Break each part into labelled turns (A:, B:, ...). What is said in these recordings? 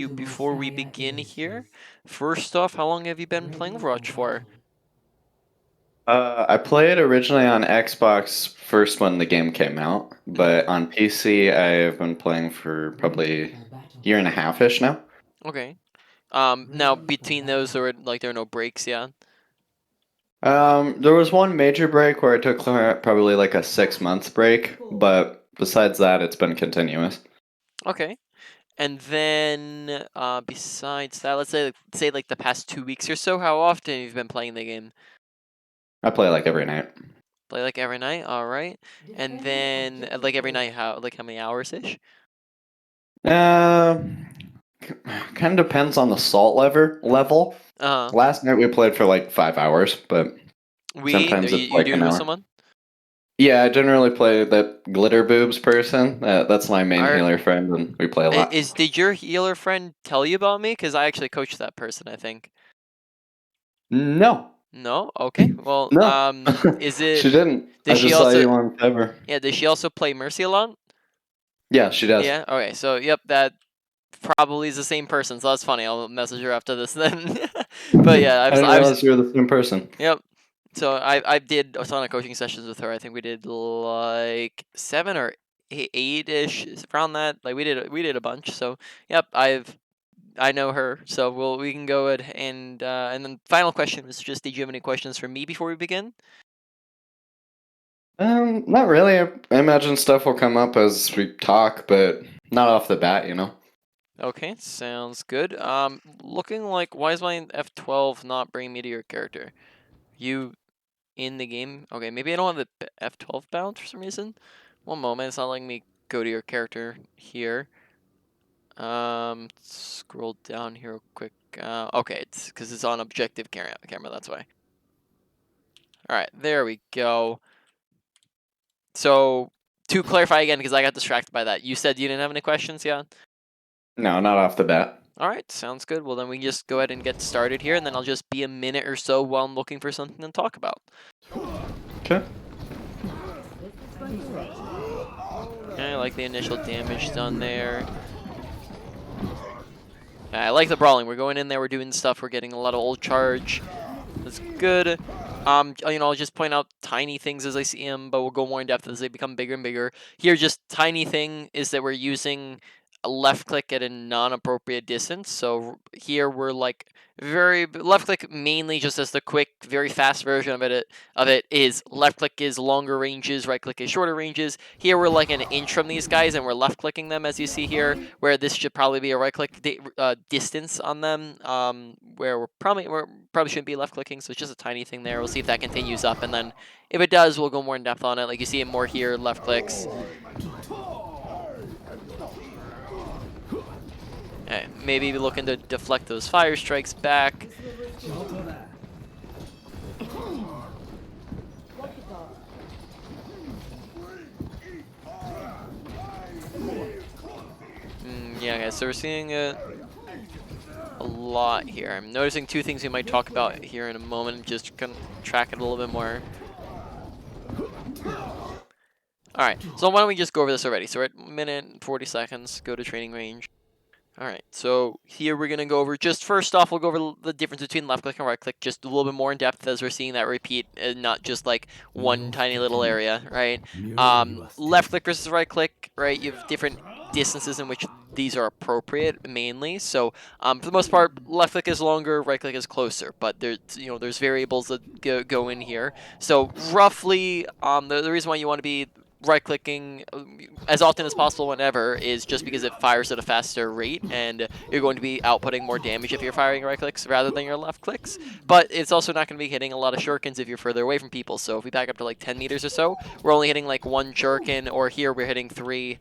A: you before we begin here. First off, how long have you been playing Overwatch for?
B: I played originally on Xbox first when the game came out, but on PC I've been playing for probably a year and a half-ish now.
A: Okay. Now between those, there are no breaks, yeah?
B: There was one major break where I took probably like a 6 month break, but besides that, it's been continuous.
A: Okay. And then, besides that, let's say like the past 2 weeks or so, how often have you been playing the game?
B: I play like every night.
A: Play like every night, all right. And then, like every night, how many hours ish?
B: Uh, kind of depends on the salt level.
A: Uh,
B: Last night we played for like 5 hours, but sometimes it's
A: you
B: like
A: do
B: an
A: it with
B: hour.
A: someone?
B: Yeah, I generally play that glitter boobs person. That's my main
A: Are
B: healer friend, and we play a lot.
A: did your healer friend tell you about me? Because I actually coached that person, I think.
B: No,
A: No? Okay. Well,
B: no,
A: is it?
B: she didn't. I
A: Does she
B: just saw
A: also?
B: you on Fiverr.
A: Yeah. Does she also play Mercy a lot?
B: Yeah, she does.
A: Yeah. Okay. So yep, that probably is the same person. So that's funny. I'll message her after this then. But yeah,
B: I didn't realize you were the same person.
A: Yep. So I did a ton of coaching sessions with her. I think we did like 7 or 8 ish around that. Like we did a bunch. So yep, I know her. So we can go ahead and then final question was just, did you have any questions for me before we begin?
B: Not really. I imagine stuff will come up as we talk, but not off the bat.
A: Okay, sounds good. Looking like, why is my F12 not bringing me to your character? You in the game? Okay, maybe I don't have the F12 bound for some reason. One moment, it's not letting me go to your character here. Scroll down here real quick. Okay, it's because it's on objective camera, that's why. All right, there we go. So to clarify again, because I got distracted by that, you said you didn't have any questions, yeah?
B: No, not off the bat.
A: All right, sounds good. Well, then we can just go ahead and get started here, and then I'll just be a minute or so while I'm looking for something to talk about.
B: Okay.
A: Okay, I like the initial damage done there. I like the brawling. We're going in there, we're doing stuff, we're getting a lot of ult charge. That's good. I'll just point out tiny things as I see them, but we'll go more in depth as they become bigger and bigger. Here, just tiny thing is that we're using a left click at a non-appropriate distance. So here we're like very left click mainly just as the quick, very fast version of it is left click is longer ranges, right click is shorter ranges. Here we're like an inch from these guys and we're left clicking them as you see here, where this should probably be a right click distance on them, where we're probably shouldn't be left clicking. So it's just a tiny thing there. We'll see if that continues up, and then if it does, we'll go more in depth on it. Like you see it more here, left clicks. Okay, maybe looking to deflect those fire strikes back. Yeah, guys, so we're seeing a lot here. I'm noticing two things we might talk about here in a moment, just kind of track it a little bit more. Alright, so why don't we just go over this already? So we're at minute and 40 seconds, go to training range. Alright, so here we're going to go over, just first off, we'll go over the difference between left click and right click, just a little bit more in depth as we're seeing that repeat, and not just like one tiny little area, right? Left click versus right click, right? You have different distances in which these are appropriate mainly. So for the most part, left click is longer, right click is closer, but there's variables that go in here. So roughly, the reason why you want to be right clicking as often as possible whenever is just because it fires at a faster rate and you're going to be outputting more damage if you're firing right clicks rather than your left clicks. But it's also not going to be hitting a lot of shurikens if you're further away from people. So if we back up to like 10 meters or so, we're only hitting like one shuriken, or here we're hitting 3.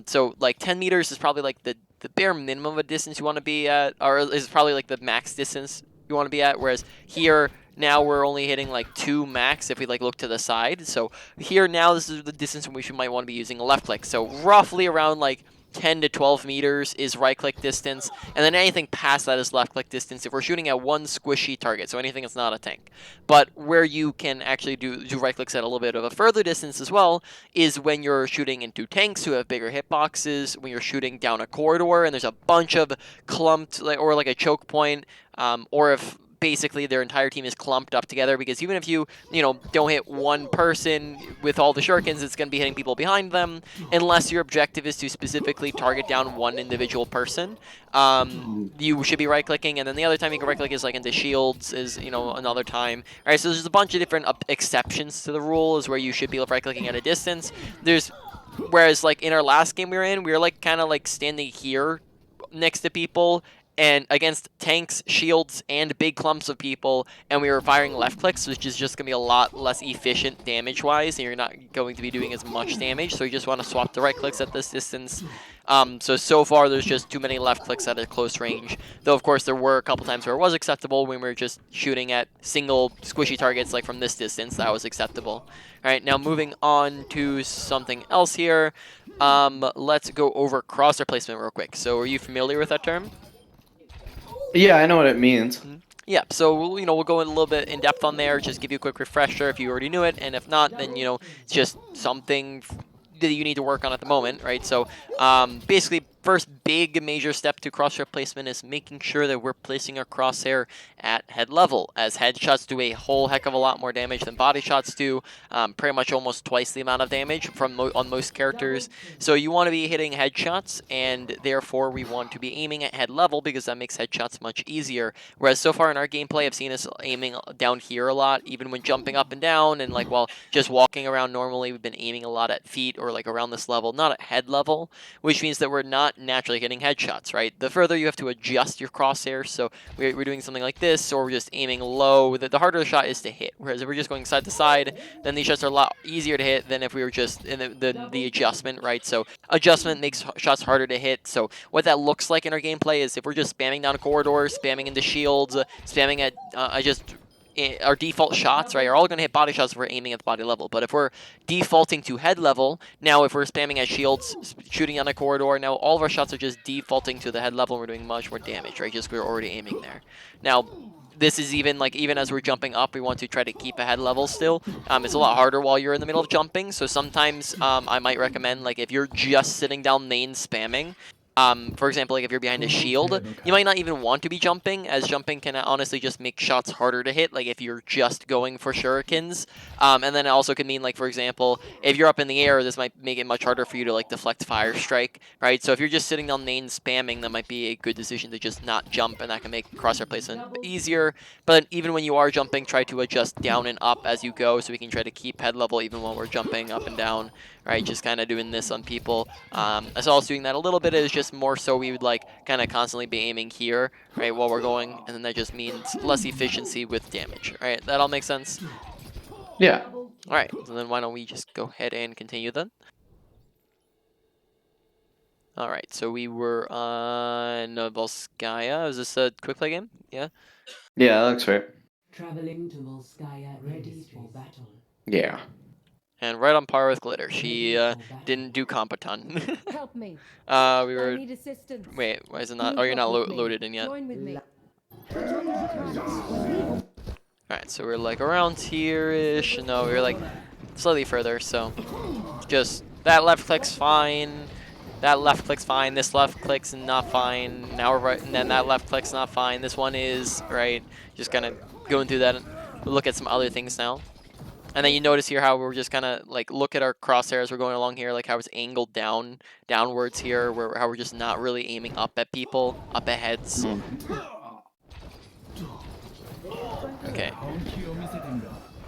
A: So like 10 meters is probably like the bare minimum of a distance you want to be at, or is probably like the max distance you want to be at, whereas here now we're only hitting like 2 max if we like look to the side. So here now this is the distance in which you might want to be using a left click. So roughly around like 10 to 12 meters is right-click distance, and then anything past that is left-click distance if we're shooting at one squishy target, so anything that's not a tank. But where you can actually do right-clicks at a little bit of a further distance as well is when you're shooting into tanks who have bigger hitboxes, when you're shooting down a corridor and there's a bunch of clumped, or like a choke point, or if basically their entire team is clumped up together, because even if you don't hit one person with all the shurikens, it's going to be hitting people behind them, unless your objective is to specifically target down one individual person. You should be right clicking, and then the other time you can right click is like into shields, is another time. All right, so there's a bunch of different exceptions to the rule, is where you should be right clicking at a distance. Whereas like in our last game we were in, we were like kind of like standing here next to people and against tanks, shields, and big clumps of people, and we were firing left clicks, which is just going to be a lot less efficient damage-wise, and you're not going to be doing as much damage, so you just want to swap the right clicks at this distance. So far, there's just too many left clicks at a close range, though of course there were a couple times where it was acceptable when we were just shooting at single squishy targets, like from this distance, that was acceptable. Alright, now moving on to something else here. Let's go over crosshair placement real quick. So are you familiar with that term?
B: Yeah, I know what it means.
A: Yeah, so we'll go in a little bit in depth on there, just give you a quick refresher if you already knew it, and if not, then it's just something that you need to work on at the moment, right? So basically, first big major step to crosshair placement is making sure that we're placing our crosshair at head level, as headshots do a whole heck of a lot more damage than body shots do, pretty much almost twice the amount of damage on most characters. So you want to be hitting headshots, and therefore we want to be aiming at head level, because that makes headshots much easier. Whereas so far in our gameplay, I've seen us aiming down here a lot, even when jumping up and down, and like while just walking around normally, we've been aiming a lot at feet or like around this level, not at head level, which means that we're not naturally getting headshots, right? The further you have to adjust your crosshairs, so we're doing something like this, or we're just aiming low, the harder the shot is to hit. Whereas if we're just going side to side, then these shots are a lot easier to hit than if we were just in the adjustment, right? So adjustment makes shots harder to hit. So what that looks like in our gameplay is if we're just spamming down corridors, spamming into shields, spamming at our default shots, right, are all going to hit body shots if we're aiming at the body level. But if we're defaulting to head level, now if we're spamming at shields, shooting on a corridor, now all of our shots are just defaulting to the head level, and we're doing much more damage, right, just because we're already aiming there. Now, this is even as we're jumping up, we want to try to keep a head level still. It's a lot harder while you're in the middle of jumping, so sometimes I might recommend, like, if you're just sitting down main spamming, for example, like if you're behind a shield, you might not even want to be jumping, as jumping can honestly just make shots harder to hit, like if you're just going for shurikens. And then it also could mean, like, for example, if you're up in the air, this might make it much harder for you to like deflect fire strike, right? So if you're just sitting down main spamming, that might be a good decision to just not jump, and that can make crosshair placement easier. But even when you are jumping, try to adjust down and up as you go, so we can try to keep head level even while we're jumping up and down, right? Just kind of doing this on people. As well as doing that a little bit is just more so we would like kind of constantly be aiming here, right, while we're going, and then that just means less efficiency with damage, right? That all makes sense?
B: Yeah.
A: All right, so then why don't we just go ahead and continue then? All right, so we were on Volskaya. Is this a quick play game? Yeah.
B: Yeah, that looks right.
C: Traveling to Volskaya, ready for battle.
B: Yeah.
A: And right on par with Glitter. She didn't do comp a ton.
D: Help me.
A: We
D: I
A: were.
D: need assistance.
A: Wait, why is it not?
D: Link
A: Oh, you're
D: up
A: not
D: with me.
A: loaded in yet.
D: Join with me.
A: Alright, so we're like around here-ish. No, we're like slightly further, so just that left click's fine. That left click's fine. This left click's not fine. Now we're right, and then that left click's not fine. This one is, right? Just kind of going through that and look at some other things now. And then you notice here how we're just kind of like look at our crosshairs. We're going along here, like how it's angled downwards here, how we're just not really aiming up at people, up at heads. Okay.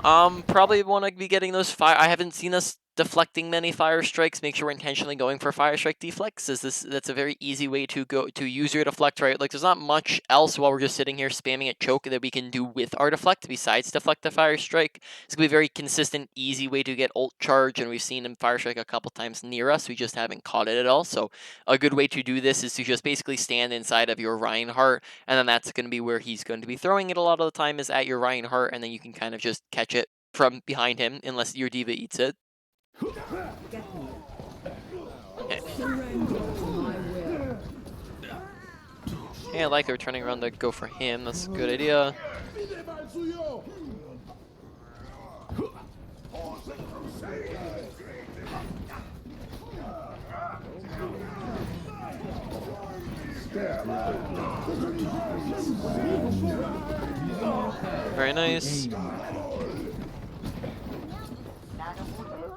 A: Probably want to be getting those fire. I haven't seen us deflecting many fire strikes. Make sure we're intentionally going for fire strike deflects. That's a very easy way to use your deflect, right? Like there's not much else while we're just sitting here spamming at choke that we can do with our deflect besides deflect the fire strike. It's gonna be a very consistent, easy way to get ult charge, and we've seen him fire strike a couple times near us. We just haven't caught it at all. So a good way to do this is to just basically stand inside of your Reinhardt, and then that's going to be where he's going to be throwing it a lot of the time, is at your Reinhardt, and then you can kind of just catch it from behind him unless your diva eats it. Okay. Okay, I like they're turning around to go for him. That's a good idea. Very nice.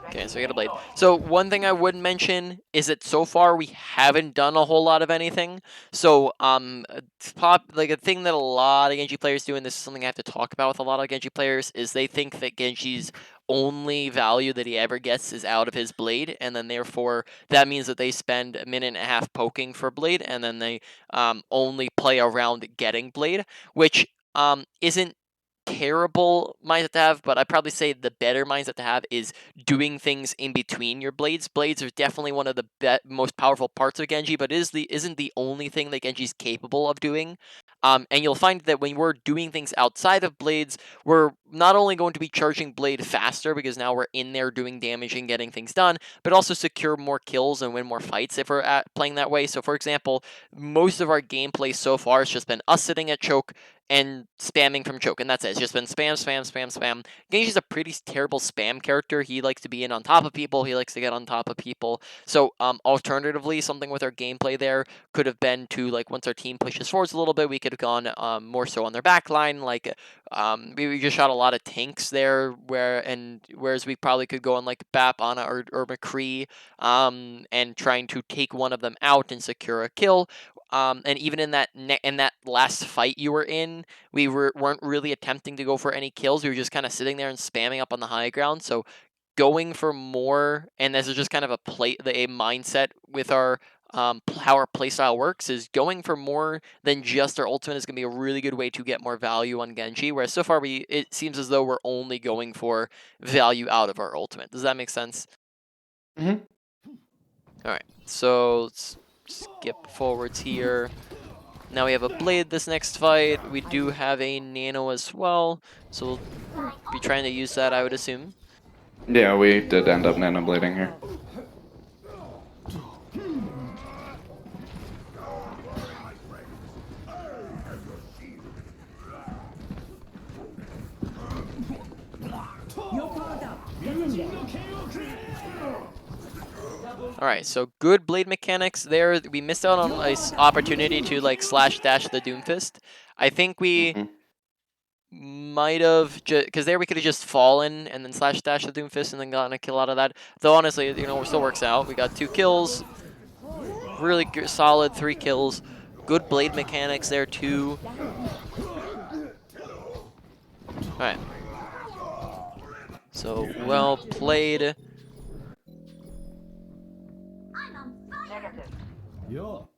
A: Okay, so we got a blade. So one thing I would mention is that so far we haven't done a whole lot of anything. So like a thing that a lot of Genji players do, and this is something I have to talk about with a lot of Genji players, is they think that Genji's only value that he ever gets is out of his blade, and then therefore that means that they spend a minute and a half poking for blade, and then they only play around getting blade, which isn't terrible mindset to have, but I'd probably say the better mindset to have is doing things in between your blades. Blades are definitely one of the most powerful parts of Genji, but isn't the only thing that Genji's capable of doing. And you'll find that when we're doing things outside of blades, we're not only going to be charging blade faster because now we're in there doing damage and getting things done, but also secure more kills and win more fights if we're playing that way. So, for example, most of our gameplay so far has just been us sitting at choke and spamming from choke, and that's it. It's just been spam, spam, spam, spam. Genji's a pretty terrible spam character. He likes to be in on top of people. He likes to get on top of people. So, alternatively, something with our gameplay there could have been to, like, once our team pushes forwards a little bit, we could have gone more so on their back line. Like, we just shot a lot of tanks there, whereas we probably could go on like Bap, Ana, or McCree, and trying to take one of them out and secure a kill. And even in that last fight you were in, we weren't really attempting to go for any kills. We were just kind of sitting there and spamming up on the high ground. So going for more, and this is just kind of a mindset with our how our playstyle works, is going for more than just our ultimate is going to be a really good way to get more value on Genji. Whereas so far it seems as though we're only going for value out of our ultimate. Does that make sense?
B: Mm-hmm.
A: All right, so let's skip forwards here. Now we have a blade this next fight. We do have a nano as well, so we'll be trying to use that, I would assume.
B: Yeah, we did end up nano blading here.
A: Alright, so good blade mechanics there. We missed out on an opportunity to like slash dash the Doomfist. I think we might have, because there we could have just fallen and then slash dash the Doomfist and then gotten a kill out of that. Though honestly, you know, it still works out. We got 2 kills, really good, solid 3 kills. Good blade mechanics there too. Alright. So, well played.
D: Yo.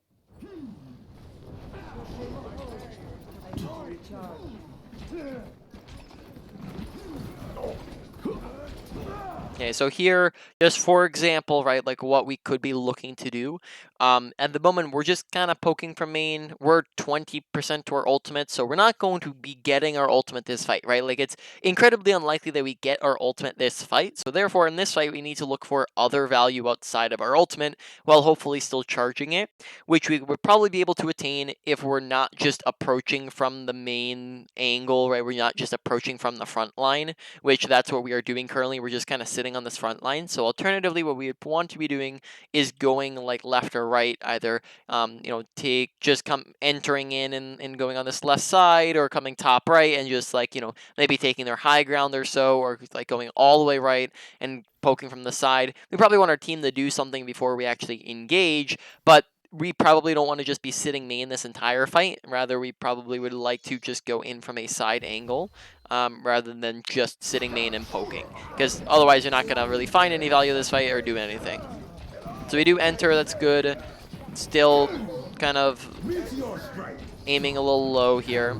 A: Okay, so here, just for example, right, like what we could be looking to do. At the moment, we're just kind of poking from main. We're 20% to our ultimate, so we're not going to be getting our ultimate this fight, right? Like, it's incredibly unlikely that we get our ultimate this fight. So therefore, in this fight, we need to look for other value outside of our ultimate, while hopefully still charging it, which we would probably be able to attain if we're not just approaching from the main angle, right? We're not just approaching from the front line, which that's what we are doing currently. We're just kind of sitting on this front line. So alternatively, what we would want to be doing is going like left or right, either you know, entering in and going on this left side, or coming top right and just like, you know, maybe taking their high ground or so, or like going all the way right and poking from the side. We probably want our team to do something before we actually engage, but we probably don't want to just be sitting main this entire fight. Rather, we probably would like to just go in from a side angle, rather than just sitting main and poking, because otherwise you're not going to really find any value of this fight or do anything. So we do enter, that's good. Still kind of aiming a little low here.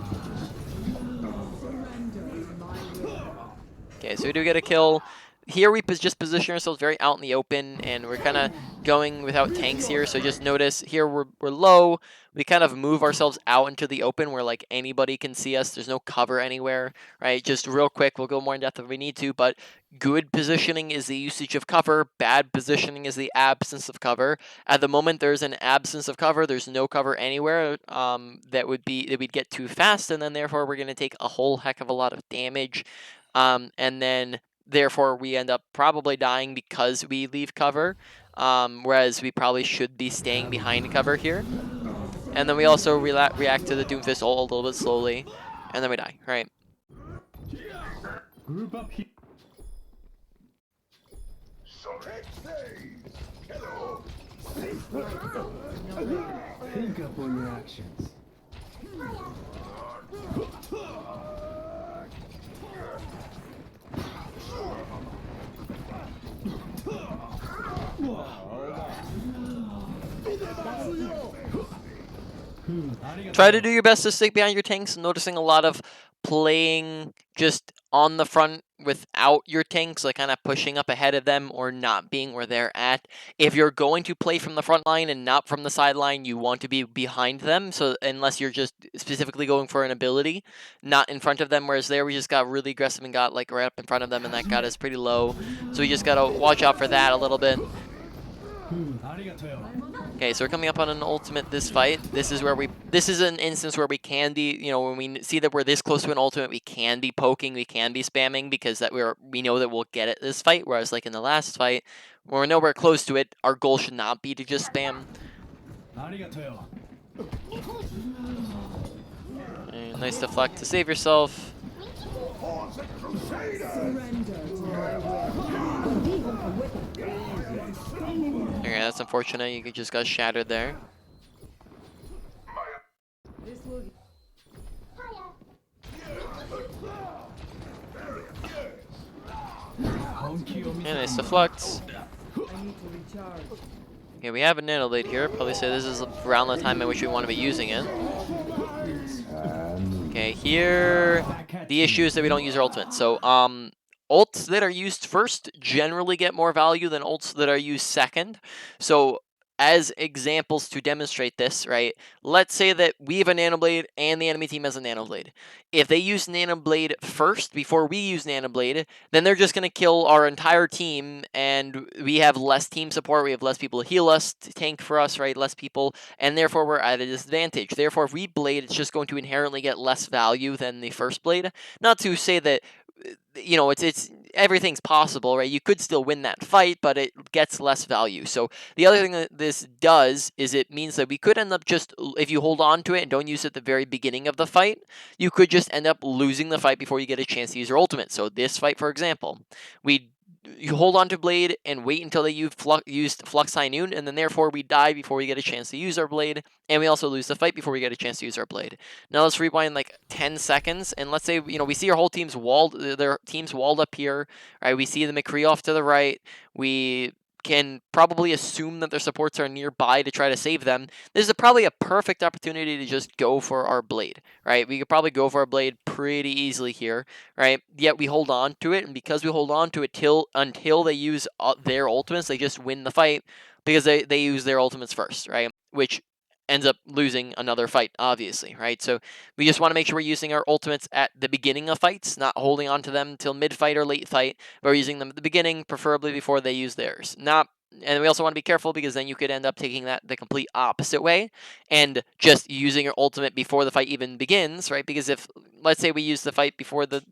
A: Okay, so we do get a kill. here we just position ourselves very out in the open, and we're kind of going without tanks here. So just notice here we're low. We kind of move ourselves out into the open where like anybody can see us. There's no cover anywhere, right? Just real quick, we'll go more in depth if we need to, but good positioning is the usage of cover. Bad positioning is the absence of cover. At the moment, there's an absence of cover. There's no cover anywhere that we'd get too fast, and then therefore we're going to take a whole heck of a lot of damage. And then therefore we end up probably dying because we leave cover, whereas we probably should be staying behind cover here. And then we also react to the Doomfist ult a little bit slowly, and then we die, right?
D: Group up here. Think up on your actions.
A: Try to do your best to stick behind your tanks. Noticing a lot of playing just on the front without your tanks, like kind of pushing up ahead of them or not being where they're at. If you're going to play from the front line and not from the sideline, you want to be behind them. So unless you're just specifically going for an ability, not in front of them. Whereas there we just got really aggressive and got like right up in front of them, and that got us pretty low. So we just gotta watch out for that a little bit. Okay, so we're coming up on an ultimate this fight. This is an instance where we can be, you know, when we see that we're this close to an ultimate, we can be poking, we can be spamming, because that we know that we'll get it this fight. Whereas like in the last fight, when we're nowhere close to it, our goal should not be to just spam. And nice deflect to save yourself. Okay, that's unfortunate. You just got shattered there. And nice deflect. Okay, we have a nano blade here. Probably say this is around the time in which we want to be using it. Okay, here the issue is that we don't use our ultimate. So ults that are used first generally get more value than ults that are used second. So as examples to demonstrate this, right? Let's say that we have a Nano Blade and the enemy team has a Nano Blade. If they use Nano Blade first before we use Nano Blade, then they're just going to kill our entire team, and we have less team support. We have less people to heal us, to tank for us, right? Less people, and therefore we're at a disadvantage. Therefore, if we Blade, it's just going to inherently get less value than the first Blade. Not to say that, you know, it's everything's possible, right? You could still win that fight, but it gets less value. So the other thing that this does is it means that we could end up just, if you hold on to it and don't use it at the very beginning of the fight, you could just end up losing the fight before you get a chance to use your ultimate. So this fight, for example, you hold on to Blade and wait until they used Flux High Noon, and then therefore we die before we get a chance to use our Blade, and we also lose the fight before we get a chance to use our Blade. Now let's rewind like 10 seconds, and let's say, you know, we see our whole team's walled, their team's walled up here, right? We see the McCree off to the right. We can probably assume that their supports are nearby to try to save them. This is probably a perfect opportunity to just go for our Blade, right? We could probably go for our Blade pretty easily here, right? Yet we hold on to it, and because we hold on to it until they use their ultimates, they just win the fight because they use their ultimates first, right? Which ends up losing another fight, obviously, right? So we just want to make sure we're using our ultimates at the beginning of fights, not holding on to them till mid-fight or late fight, but we're using them at the beginning, preferably before they use theirs. And we also want to be careful because then you could end up taking that the complete opposite way and just using your ultimate before the fight even begins, right? Because if, let's say we use the fight before the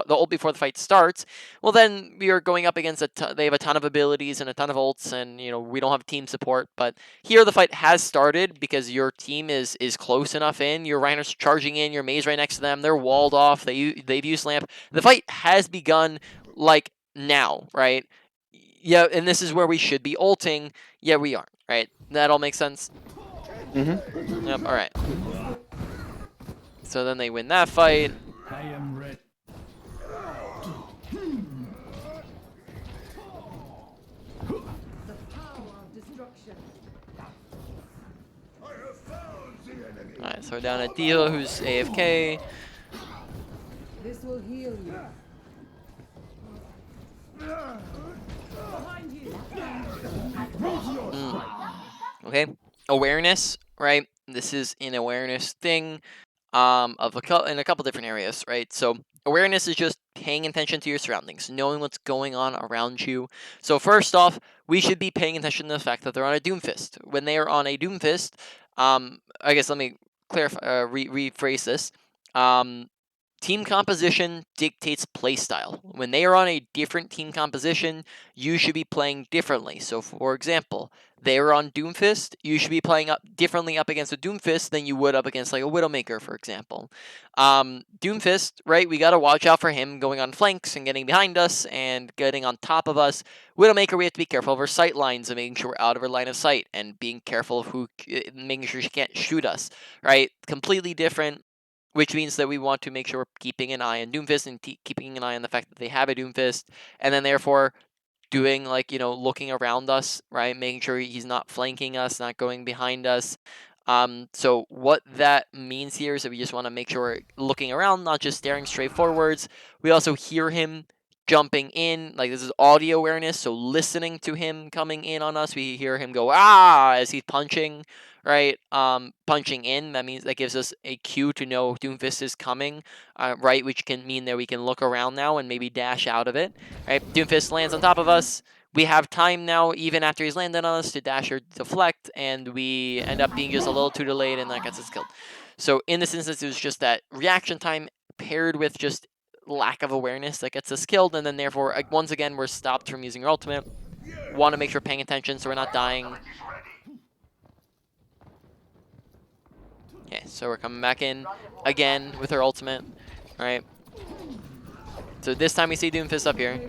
A: ult before the fight starts, well then we are going up against they have a ton of abilities and a ton of ults, and you know we don't have team support. But here the fight has started because your team is close enough in. Your Reiner's charging in, your Mei's right next to them. They're walled off. They've used lamp. The fight has begun like now, right? Yeah, and this is where we should be ulting. Yeah, we aren't, right? That all makes sense?
B: Mm-hmm.
A: Yep, alright. So then they win that fight.
D: I am ready.
A: Alright, so we're down at Dio, who's AFK.
C: This will heal you.
A: Okay, awareness, right? This is an awareness thing of in a couple different areas, right? So awareness is just paying attention to your surroundings, knowing what's going on around you. So first off, we should be paying attention to the fact that they're on a Doomfist. When they are on a Doomfist, I guess let me clarify, rephrase this. Team composition dictates playstyle. When they are on a different team composition, you should be playing differently. So, for example, they are on Doomfist, you should be playing up differently up against a Doomfist than you would up against like a Widowmaker, for example. Doomfist, right? We gotta watch out for him going on flanks and getting behind us and getting on top of us. Widowmaker, we have to be careful of our sight lines and making sure we're out of our line of sight and being careful of making sure she can't shoot us. Right? Completely different, which means that we want to make sure we're keeping an eye on Doomfist and keeping an eye on the fact that they have a Doomfist, and then therefore doing like looking around us, right, making sure he's not flanking us, not going behind us. So what that means here is that we just want to make sure we're looking around, not just staring straight forwards. We also hear him jumping in, like this is audio awareness, so listening to him coming in on us, we hear him go as he's punching, right? Punching in, that means that gives us a cue to know Doomfist is coming, right? Which can mean that we can look around now and maybe dash out of it, right? Doomfist lands on top of us. We have time now, even after he's landed on us, to dash or deflect, and we end up being just a little too delayed, and that gets us killed. So in this instance, it was just that reaction time paired with just lack of awareness that gets us killed, and then therefore, once again, we're stopped from using our ultimate. Want to make sure we're paying attention so we're not dying. Okay, so we're coming back in again with our ultimate, right? So this time we see Doomfist up here.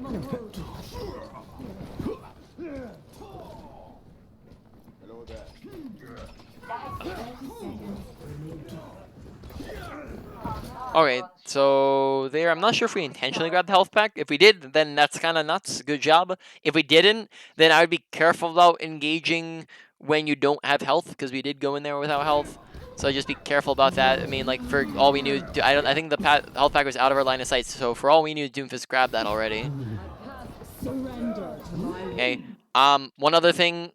A: Okay, so there, I'm not sure if we intentionally grabbed the health pack. If we did, then that's kind of nuts. Good job. If we didn't, then I would be careful about engaging when you don't have health, because we did go in there without health. So just be careful about that. I mean, like, for all we knew, I think the health pack was out of our line of sight. So for all we knew, Doomfist grabbed that already. Okay. One other thing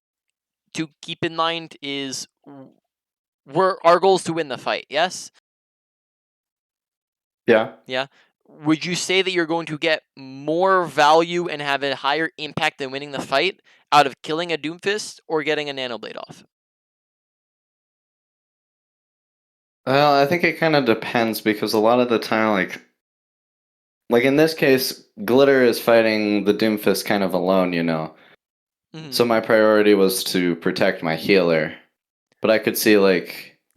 A: to keep in mind is our goal is to win the fight. Yes.
B: Yeah.
A: Yeah. Would you say that you're going to get more value and have a higher impact than winning the fight out of killing a Doomfist or getting a Nanoblade off?
B: Well, I think it kind of depends because a lot of the time, like in this case, Glitter is fighting the Doomfist kind of alone,
A: Mm-hmm.
B: So my priority was to protect my healer. But I could see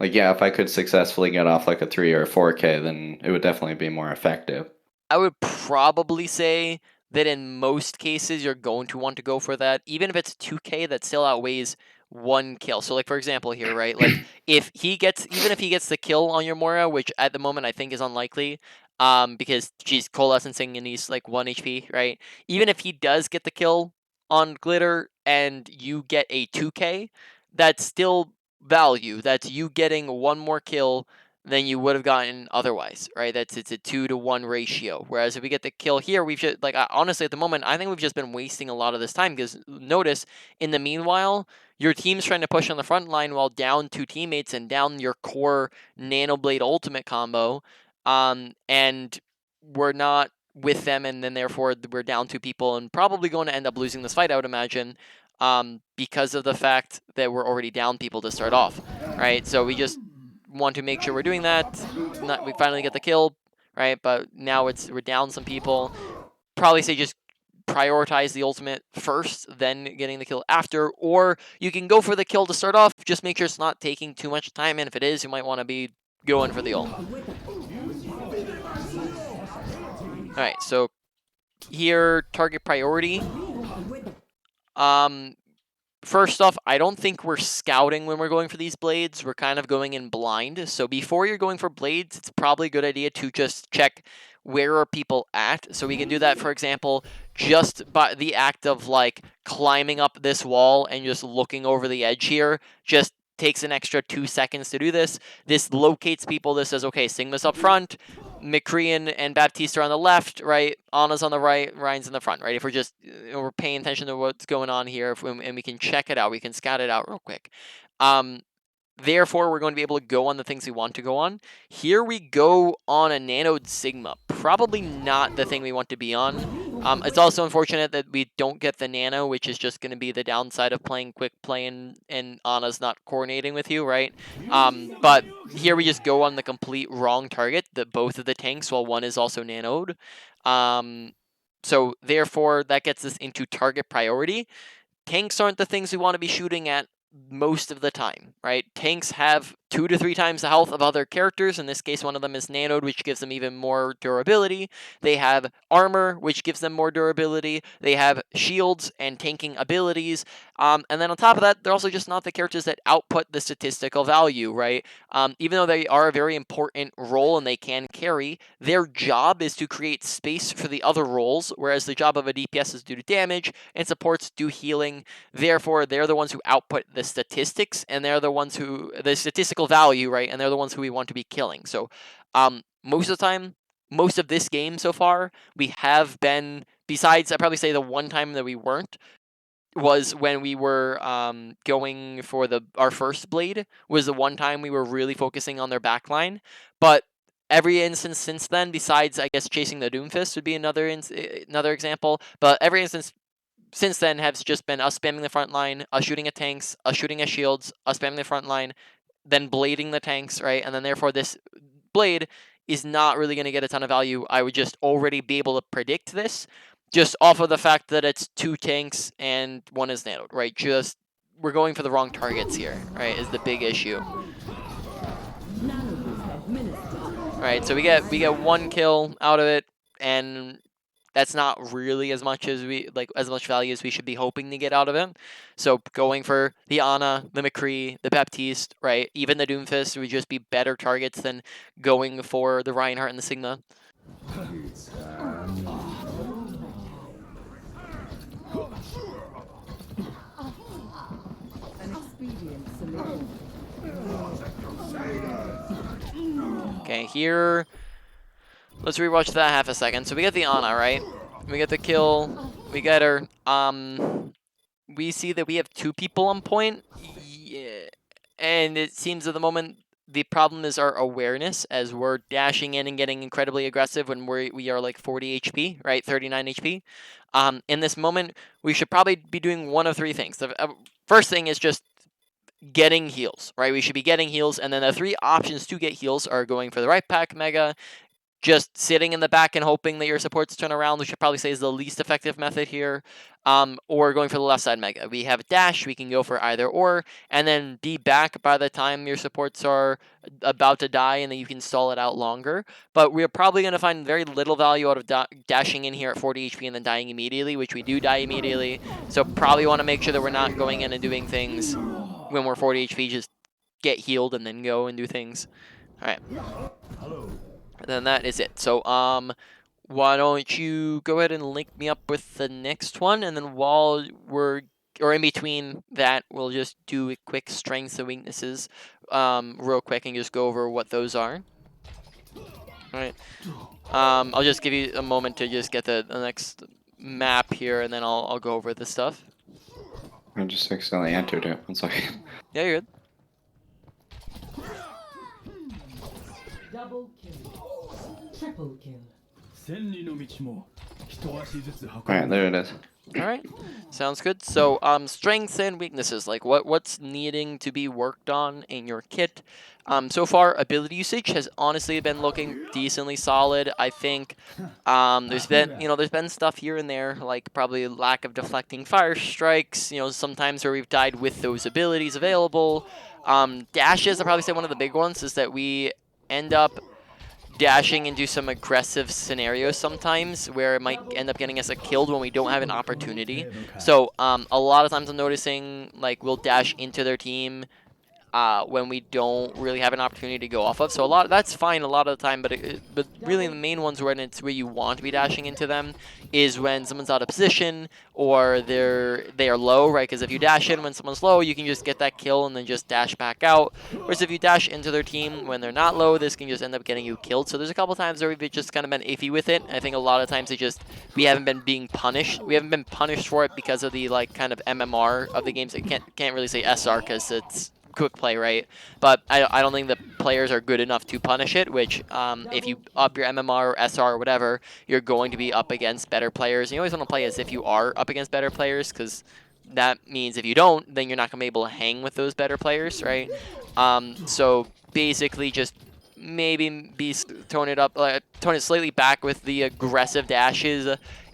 B: yeah, if I could successfully get off like a 3 or a 4K, then it would definitely be more effective.
A: I would probably say that in most cases you're going to want to go for that. Even if it's 2K, that still outweighs 1 kill. So like for example here, right? Like even if he gets the kill on your Moira, which at the moment I think is unlikely, because she's coalescing and he's like 1 HP, right? Even if he does get the kill on Glitter and you get a 2K, that's still value. That's you getting 1 more kill than you would have gotten otherwise, right? It's a 2-to-1 ratio. Whereas if we get the kill here, we've just honestly at the moment, I think we've just been wasting a lot of this time because notice in the meanwhile, your team's trying to push on the front line while down 2 teammates and down your core Nanoblade ultimate combo, and we're not with them, and then therefore we're down 2 people and probably going to end up losing this fight, I would imagine, because of the fact that we're already down people to start off, right? So we just want to make sure we're doing that. We finally get the kill, right? But now we're down some people. Probably say just prioritize the ultimate first, then getting the kill after, or you can go for the kill to start off. Just make sure it's not taking too much time, and if it is, you might want to be going for the ult. All right, so here target priority. First off, I don't think we're scouting when we're going for these blades. We're kind of going in blind. So before you're going for blades, it's probably a good idea to just check where are people at. So we can do that, for example, just by the act of like climbing up this wall and just looking over the edge here. Just takes an extra 2 seconds to do this. This locates people. This says, okay, Sigma's up front. McCree and Baptiste are on the left, right? Anna's on the right, Ryan's in the front, right? If we're just we're paying attention to what's going on here, and we can check it out, we can scout it out real quick. Therefore, we're going to be able to go on the things we want to go on. Here we go on a Nanode Sigma. Probably not the thing we want to be on. It's also unfortunate that we don't get the Nano, which is just going to be the downside of playing quick play and Anna's not coordinating with you, right? But here we just go on the complete wrong target, both of the tanks, while one is also Nanoed. So therefore, that gets us into target priority. Tanks aren't the things we want to be shooting at most of the time, right? Tanks have 2 to 3 times the health of other characters. In this case, one of them is nanoed, which gives them even more durability. They have armor, which gives them more durability. They have shields and tanking abilities. And then on top of that, they're also just not the characters that output the statistical value, right? Even though they are a very important role and they can carry, their job is to create space for the other roles, whereas the job of a DPS is to do damage and supports do healing. Therefore, they're the ones who output the statistics, and they're the ones who the statistical value, right? And they're the ones who we want to be killing. So, most of the time, most of this game so far, we have been. Besides, I'd probably say the one time that we weren't was when we were going for our first blade. Was the one time we were really focusing on their backline, but. Every instance since then, besides I guess chasing the Doomfist would be another example, but every instance since then has just been us spamming the front line, us shooting at tanks, us shooting at shields, us spamming the front line, then blading the tanks, right? And then therefore this blade is not really going to get a ton of value. I would just already be able to predict this just off of the fact that it's 2 tanks and 1 is nanoed, right? Just we're going for the wrong targets here, right? Is the big issue. Right, so we get 1 kill out of it, and that's not really as much value as we should be hoping to get out of it. So going for the Ana, the McCree, the Baptiste, right? Even the Doomfist would just be better targets than going for the Reinhardt and the Sigma. Okay, here, let's rewatch that half a second. So we get the Ana, right? We get the kill. We get her. We see that we have 2 people on point. Yeah. And it seems at the moment the problem is our awareness, as we're dashing in and getting incredibly aggressive when we are like 40 HP, right? 39 HP. In this moment, we should probably be doing one of 3 things. The first thing is just getting heals, right? We should be getting heals, and then the 3 options to get heals are going for the right pack mega, just sitting in the back and hoping that your supports turn around, which I'd probably say is the least effective method here, or going for the left side mega. We have dash, we can go for either or, and then be back by the time your supports are about to die, and then you can stall it out longer. But we're probably going to find very little value out of dashing in here at 40 HP and then dying immediately, which we do die immediately. So probably want to make sure that we're not going in and doing things when we're 40 HP, just get healed and then go and do things. All right. And then that is it. So, why don't you go ahead and link me up with the next one, and then while in between that, we'll just do a quick strengths and weaknesses, real quick, and just go over what those are. All right. I'll just give you a moment to just get the next map here, and then I'll go over this stuff.
B: I just accidentally entered it. 1 second.
A: Yeah, you're good.
C: Double kill. Triple kill.
B: Alright, there it is.
A: Alright, sounds good. So, strengths and weaknesses, like what's needing to be worked on in your kit. So far, ability usage has honestly been looking decently solid. I think there's been stuff here and there, like probably lack of deflecting fire strikes, sometimes where we've died with those abilities available. Dashes, I'd probably say one of the big ones is that we end up dashing into some aggressive scenarios sometimes where it might end up getting us killed when we don't have an opportunity. So a lot of times I'm noticing like we'll dash into their team, when we don't really have an opportunity to go off of. So that's fine a lot of the time, but really the main ones when it's where you want to be dashing into them is when someone's out of position or they are low, right? Because if you dash in when someone's low, you can just get that kill and then just dash back out. Whereas if you dash into their team when they're not low, this can just end up getting you killed. So there's a couple times where we've just kind of been iffy with it. I think a lot of times we haven't been being punished. We haven't been punished for it because of the like kind of MMR of the games. I can't really say SR because it's quick play, right? But I don't think the players are good enough to punish it, which if you up your MMR or SR or whatever, you're going to be up against better players. You always want to play as if you are up against better players, because that means if you don't, then you're not going to be able to hang with those better players, right? So basically just maybe tone it slightly back with the aggressive dashes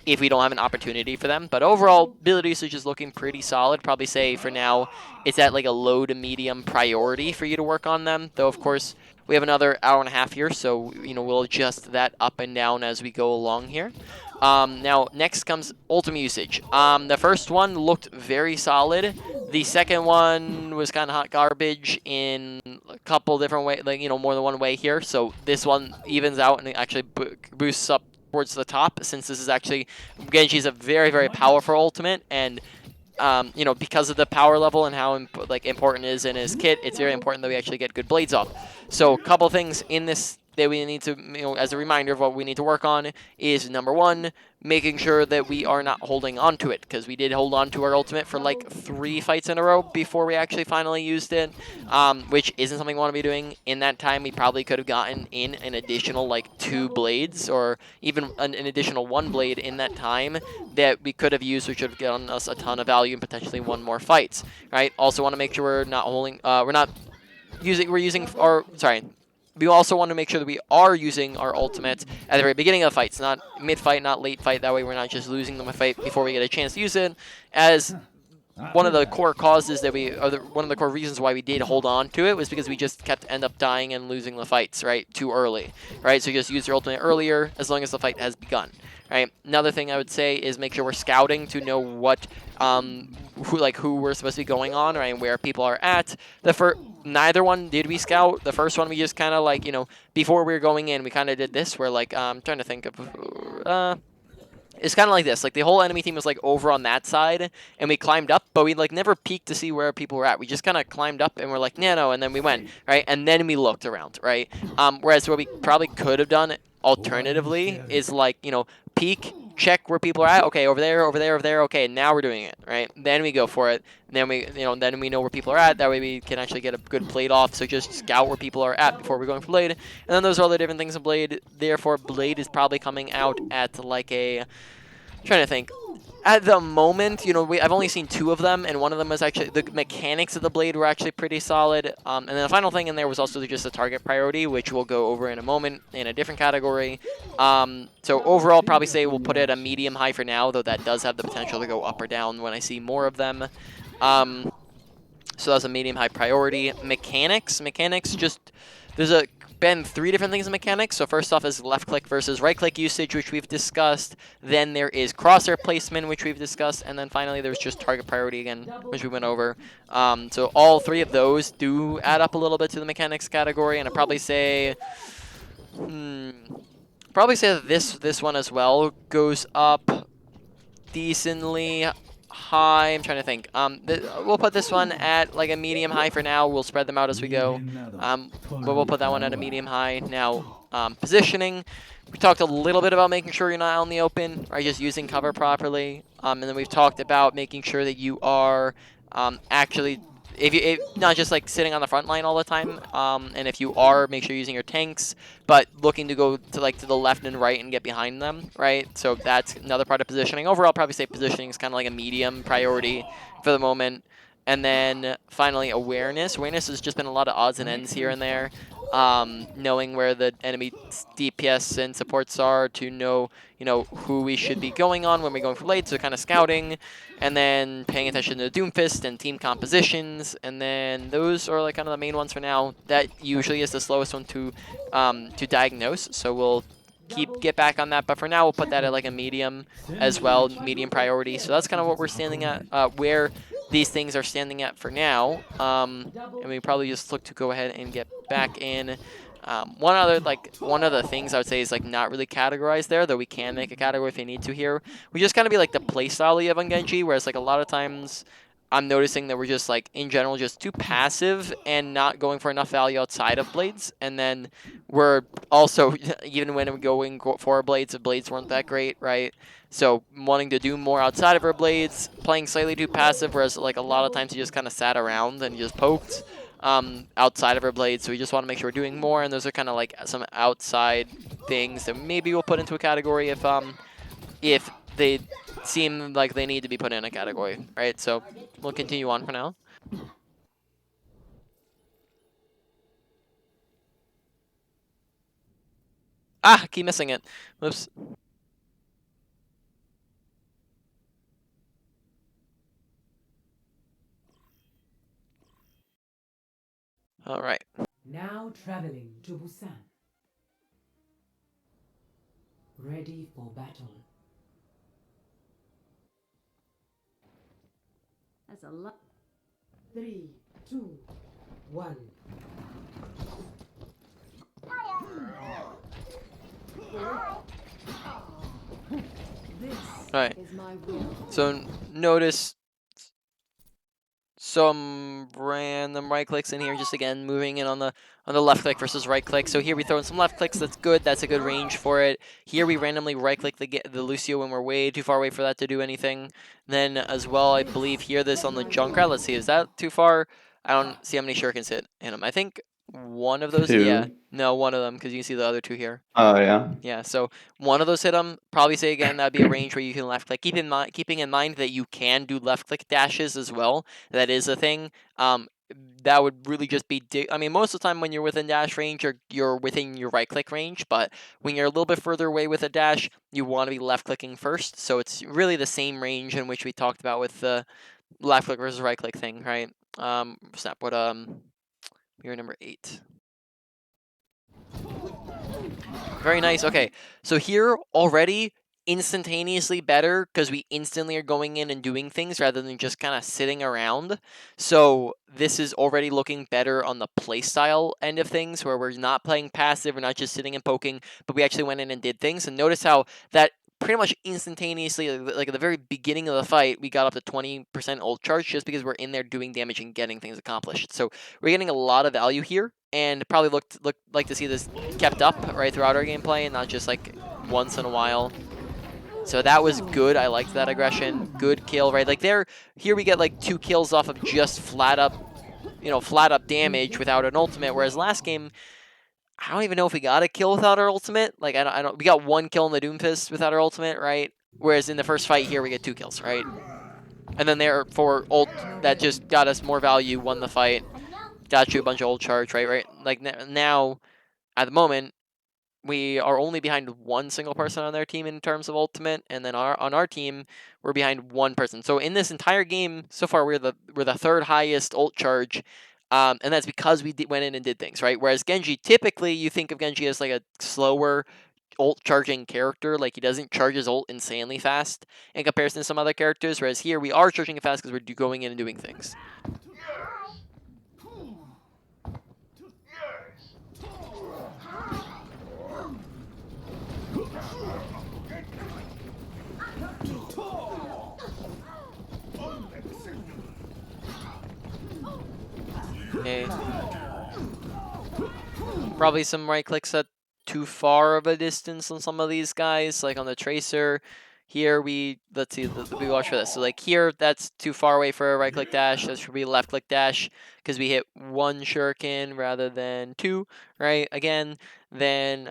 A: if we don't have an opportunity for them. But overall, ability usage is looking pretty solid. Probably say for now it's at like a low to medium priority for you to work on them. Though, of course, we have another hour and a half here, so we'll adjust that up and down as we go along here. Now, next comes ultimate usage. The first one looked very solid. The second one was kind of hot garbage in a couple different ways, like, more than one way here. So this one evens out and actually boosts up towards the top, since this is actually, Genji's a very, very powerful ultimate, and because of the power level and how important it is in his kit, it's very important that we actually get good blades off. So a couple things in this that we need to, as a reminder of what we need to work on is, number one, making sure that we are not holding on to it, because we did hold on to our ultimate for like 3 fights in a row before we actually finally used it, which isn't something we want to be doing. In that time, we probably could have gotten in an additional like 2 blades, or even an additional 1 blade in that time that we could have used, which would have gotten us a ton of value and potentially won more fights, right? Also want to make sure we also want to make sure that we are using our ultimates at the very beginning of fights, not mid-fight, not late fight. That way we're not just losing them a fight before we get a chance to use it, as one of the core causes that one of the core reasons why we did hold on to it was because we just end up dying and losing the fights, right, too early, right? So just use your ultimate earlier as long as the fight has begun, right? Another thing I would say is make sure we're scouting to know what, who we're supposed to be going on, right, and where people are at. Neither one did we scout. The first one we just kind of before we were going in, we kind of did this where I'm trying to think of, it's kind of like this, like the whole enemy team was over on that side, and we climbed up, but we never peeked to see where people were at. We just kind of climbed up and we're like, no, and then we went, right, and then we looked around, right. Whereas what we probably could have done alternatively is peek, check where people are at. Okay, over there, over there, over there. Okay, now we're doing it, right? Then we go for it. Then we know where people are at. That way we can actually get a good blade off. So just scout where people are at before we're going for blade. And then those are all the different things in blade. Therefore, blade is probably coming out at trying to think. At the moment, I've only seen 2 of them, and one of them was actually, the mechanics of the blade were actually pretty solid. And then the final thing in there was also just the target priority, which we'll go over in a moment in a different category. So overall, probably say we'll put it at a medium-high for now, though that does have the potential to go up or down when I see more of them. So that's a medium-high priority. Mechanics, there's been 3 different things in mechanics. So first off is left click versus right click usage, which we've discussed. Then there is crosshair placement, which we've discussed. And then finally there's just target priority again, which we went over. So all 3 of those do add up a little bit to the mechanics category. And I'd probably say, that this one as well goes up decently high. I'm trying to think. We'll put this one at a medium high for now. We'll spread them out as we go. But we'll put that one at a medium high. Now, positioning. We talked a little bit about making sure you're not out in the open, right? Just using cover properly. And then we've talked about making sure that you are actually, not just sitting on the front line all the time. And if you are, make sure you're using your tanks, but looking to go to the left and right and get behind them, right? So that's another part of positioning. Overall, probably say positioning is kind of like a medium priority for the moment. And then finally, awareness. Awareness has just been a lot of odds and ends here and there. Knowing where the enemy DPS and supports are to know, who we should be going on when we're going for blade. So kind of scouting, and then paying attention to the Doomfist and team compositions. And then those are kind of the main ones for now. That usually is the slowest one to diagnose. So we'll get back on that, but for now we'll put that at a medium as well, medium priority. So that's kind of what we're standing at, where these things are standing at for now. And we probably just look to go ahead and get back in. One of the things I would say is like not really categorized there, though we can make a category if they need to here. We just kind of be like the playstyle we have on Genji, whereas like a lot of times I'm noticing that we're just like in general just too passive and not going for enough value outside of blades, and then we're also even when we're going for blades, the blades weren't that great, right? So wanting to do more outside of our blades, playing slightly too passive, whereas like a lot of times you just kind of sat around and just poked outside of our blades. So we just want to make sure we're doing more, and those are kind of like some outside things that maybe we'll put into a category if they seem like they need to be put in a category, right? So we'll continue on for now. Ah, keep missing it. Whoops. All right.
C: Now traveling to Busan. Ready for battle.
E: That's a lot.
C: 3, 2, 1.
E: This
A: All right.
E: is my will.
A: So notice some random right clicks in here, just again moving in on the left click versus right click. So here we throw in some left clicks. That's good. That's a good range for it. Here we randomly right click the Lucio when we're way too far away for that to do anything. Then as well, I believe here this on the Junkrat. Let's see, is that too far? I don't see how many shurikens hit him. I think one of those.
B: Two.
A: Yeah, no, one of them, because you can see the other two here.
B: Oh yeah.
A: Yeah, so one of those hit him. Probably say again that'd be a range where you can left click. Keeping in mind that you can do left click dashes as well. That is a thing. That would really just be. I mean, most of the time when you're within dash range, you're within your right click range. But when you're a little bit further away with a dash, you want to be left clicking first. So it's really the same range in which we talked about with the left click versus right click thing, right? Snap. What we were number 8. Very nice. Okay, so here already instantaneously better because we instantly are going in and doing things rather than just kind of sitting around. So this is already looking better on the playstyle end of things, where we're not playing passive, we're not just sitting and poking, but we actually went in and did things. And notice how that pretty much instantaneously, like at the very beginning of the fight, we got up to 20% ult charge just because we're in there doing damage and getting things accomplished. So we're getting a lot of value here, and probably look like to see this kept up right throughout our gameplay and not just like once in a while. So that was good. I liked that aggression. Good kill, right? Like here we get like 2 kills off of just flat up damage without an ultimate. Whereas last game, I don't even know if we got a kill without our ultimate. Like I don't. We got 1 kill in the Doomfist without our ultimate, right? Whereas in the first fight here, we get 2 kills, right? And then there for ult that just got us more value, won the fight, got you a bunch of ult charge, right? Like now, at the moment, we are only behind 1 single person on their team in terms of ultimate, and then on our team we're behind 1 person. So in this entire game so far, we're the 3rd highest ult charge, and that's because we went in and did things, right? Whereas Genji, typically you think of Genji as like a slower ult charging character, like he doesn't charge his ult insanely fast in comparison to some other characters. Whereas here we are charging it fast because we're going in and doing things. Okay. Probably some right clicks at too far of a distance on some of these guys, like on the Tracer. Here let's see, we watch for this. So like here, that's too far away for a right click dash. That should be left click dash because we hit 1 shuriken rather than 2, right? Again, then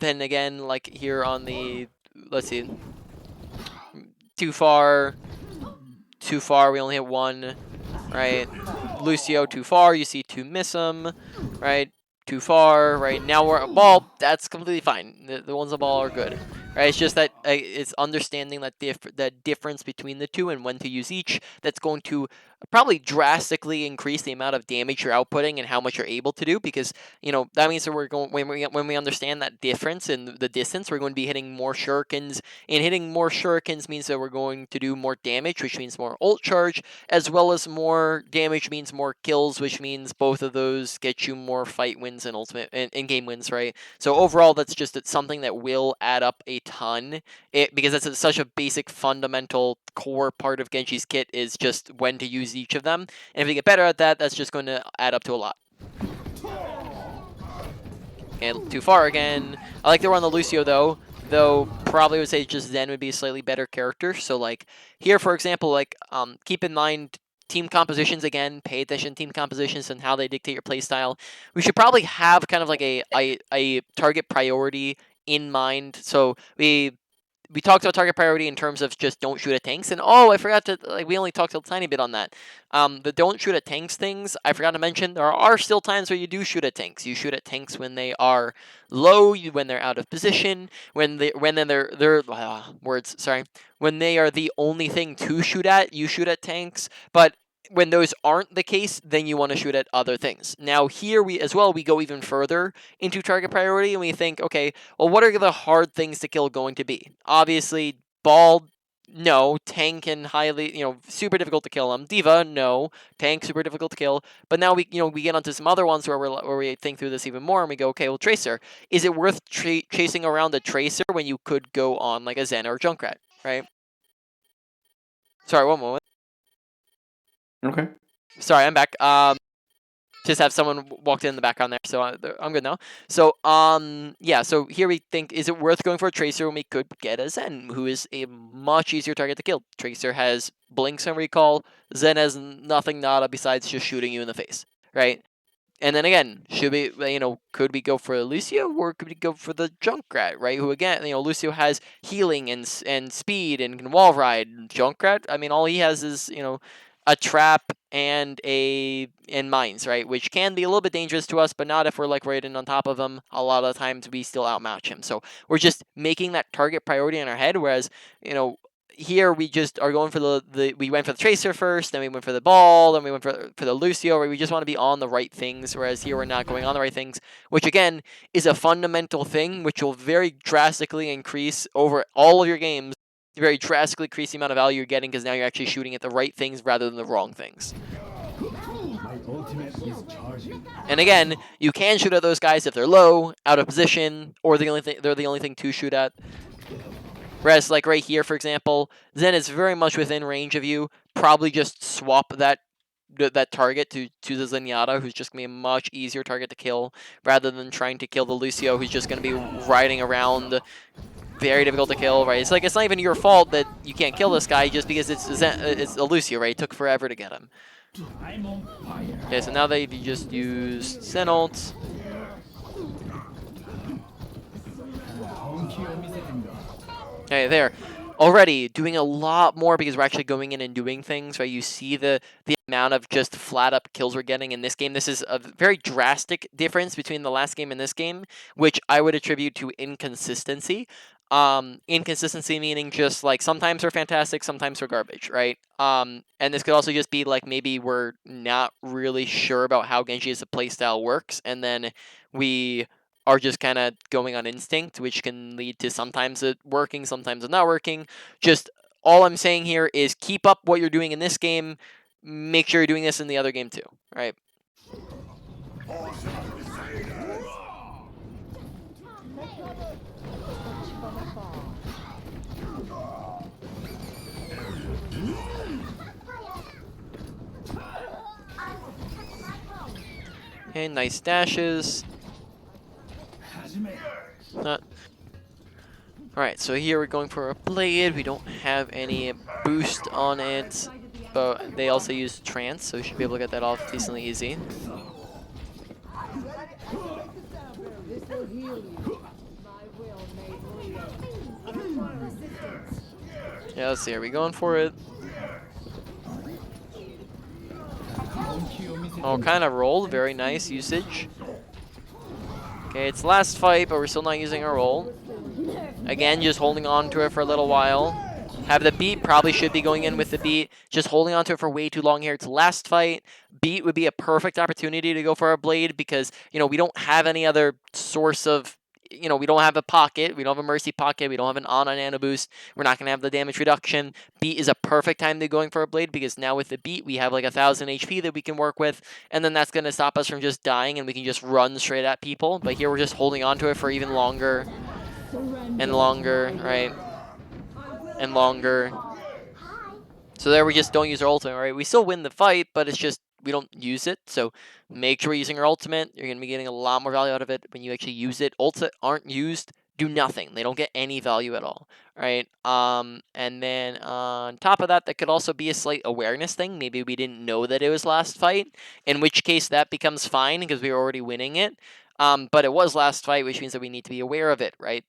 A: again, like here on the, let's see, too far, we only hit 1, right? Lucio, too far, you see 2 miss him, right? Too far, right? Now we're at ball, that's completely fine. The ones on ball are good, right? It's just that it's understanding that difference between the two and when to use each that's going to probably drastically increase the amount of damage you're outputting and how much you're able to do, because that means that we're going when we understand that difference in the distance, we're going to be hitting more shurikens, and hitting more shurikens means that we're going to do more damage, which means more ult charge, as well as more damage means more kills, which means both of those get you more fight wins and ultimate and game wins, right? So overall, that's just something that will add up a ton, because that's such a basic, fundamental, core part of Genji's kit, is just when to use each of them. And if we get better at that, that's just going to add up to a lot. And too far again. I like the run on the Lucio though probably would say just Zen would be a slightly better character. So like here, for example, like keep in mind team compositions again. Pay attention to team compositions and how they dictate your playstyle. We should probably have kind of like a target priority in mind. So we talked about target priority in terms of just don't shoot at tanks, and I forgot to, like, we only talked a tiny bit on that. The don't shoot at tanks things, I forgot to mention, there are still times where you do shoot at tanks. You shoot at tanks when they are low, when they're out of position, when they're when they are the only thing to shoot at, you shoot at tanks, but when those aren't the case, then you want to shoot at other things. Now here we go even further into target priority, and we think, okay, well, what are the hard things to kill going to be? Obviously, ball, no. Tank and highly, super difficult to kill them. Diva, no. Tank, super difficult to kill. But now we get onto some other ones where we think through this even more, and we go, okay, well, Tracer. Is it worth chasing around a Tracer when you could go on like a Zen or a Junkrat, right? Sorry, one moment.
B: Okay.
A: Sorry, I'm back. Just have someone walked in the background there, so I'm good now. So, yeah, so here we think, is it worth going for a Tracer when we could get a Zen, who is a much easier target to kill? Tracer has blinks and recall. Zen has nothing nada besides just shooting you in the face, right? And then again, should we, could we go for Lucio, or could we go for the Junkrat, right? Who again, Lucio has healing and speed and can wall ride. Junkrat, I mean, all he has is, a trap and mines, right? Which can be a little bit dangerous to us, but not if we're like right in on top of him. A lot of the times we still outmatch him. So we're just making that target priority in our head, whereas, here we just are going for we went for the Tracer first, then we went for the ball, then we went for the Lucio, where we just want to be on the right things, whereas here we're not going on the right things, which again is a fundamental thing which will very drastically increase over all of your games, very drastically increase the amount of value you're getting, because now you're actually shooting at the right things rather than the wrong things.
D: My ultimate is charging.
A: And again, you can shoot at those guys if they're low, out of position, or they're the only thing to shoot at. Whereas, like right here, for example, Zen is very much within range of you. Probably just swap that target to the Zenyatta, who's just going to be a much easier target to kill, rather than trying to kill the Lucio, who's just going to be riding around. Very difficult to kill, right? It's like, it's not even your fault that you can't kill this guy just because it's a Lucio, right? It took forever to get him.
D: I'm on fire.
A: Okay, so now they just used Zen ult. Okay, there. Already doing a lot more because we're actually going in and doing things, right? You see the amount of just flat up kills we're getting in this game. This is a very drastic difference between the last game and this game, which I would attribute to inconsistency. Inconsistency meaning just like sometimes we're fantastic, sometimes we're garbage, right? And this could also just be like maybe we're not really sure about how Genji as a playstyle works, and then we are just kind of going on instinct, which can lead to sometimes it working, sometimes it not working. Just all I'm saying here is keep up what you're doing in this game. Make sure you're doing this in the other game too, right? Okay, nice dashes. Alright, so here we're going for a blade. We don't have any boost on it, but they also use trance, so we should be able to get that off decently easy. Yeah, let's see, are we going for it? Oh, kind of rolled. Very nice usage. Okay, it's last fight, but we're still not using our ult. Again, just holding on to it for a little while. Have the beat, probably should be going in with the beat. Just holding on to it for way too long here. It's last fight. Beat would be a perfect opportunity to go for a blade because, you know, we don't have any other source of, you know, we don't have a pocket. We don't have a mercy pocket. We don't have an on nano boost. We're not going to have the damage reduction. Beat is a perfect time to going for a blade because now with the beat, we have like 1,000 HP that we can work with. And then that's going to stop us from just dying and we can just run straight at people. But here we're just holding on to it for even longer and longer, right? And longer. So there we just don't use our ultimate, right? We still win the fight, but it's just we don't use it. So make sure we're using our ultimate. You're going to be getting a lot more value out of it when you actually use it. Ults that aren't used do nothing. They don't get any value at all, right? And then on top of that, that could also be a slight awareness thing. Maybe we didn't know that it was last fight, in which case that becomes fine because we were already winning it. But it was last fight, which means that we need to be aware of it, right?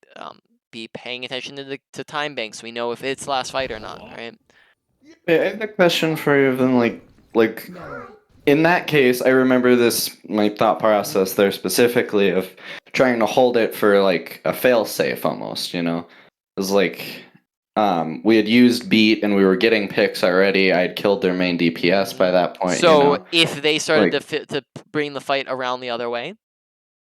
A: Be paying attention to time banks. We know if it's last fight or not, right?
B: Yeah, I have a question for you. Then, like in that case, I remember this my thought process there specifically of trying to hold it for like a fail safe almost. You know, it was like we had used beat and we were getting picks already. I had killed their main DPS by that point.
A: So
B: you know?
A: if they started
B: Like-
A: to bring the fight around the other way,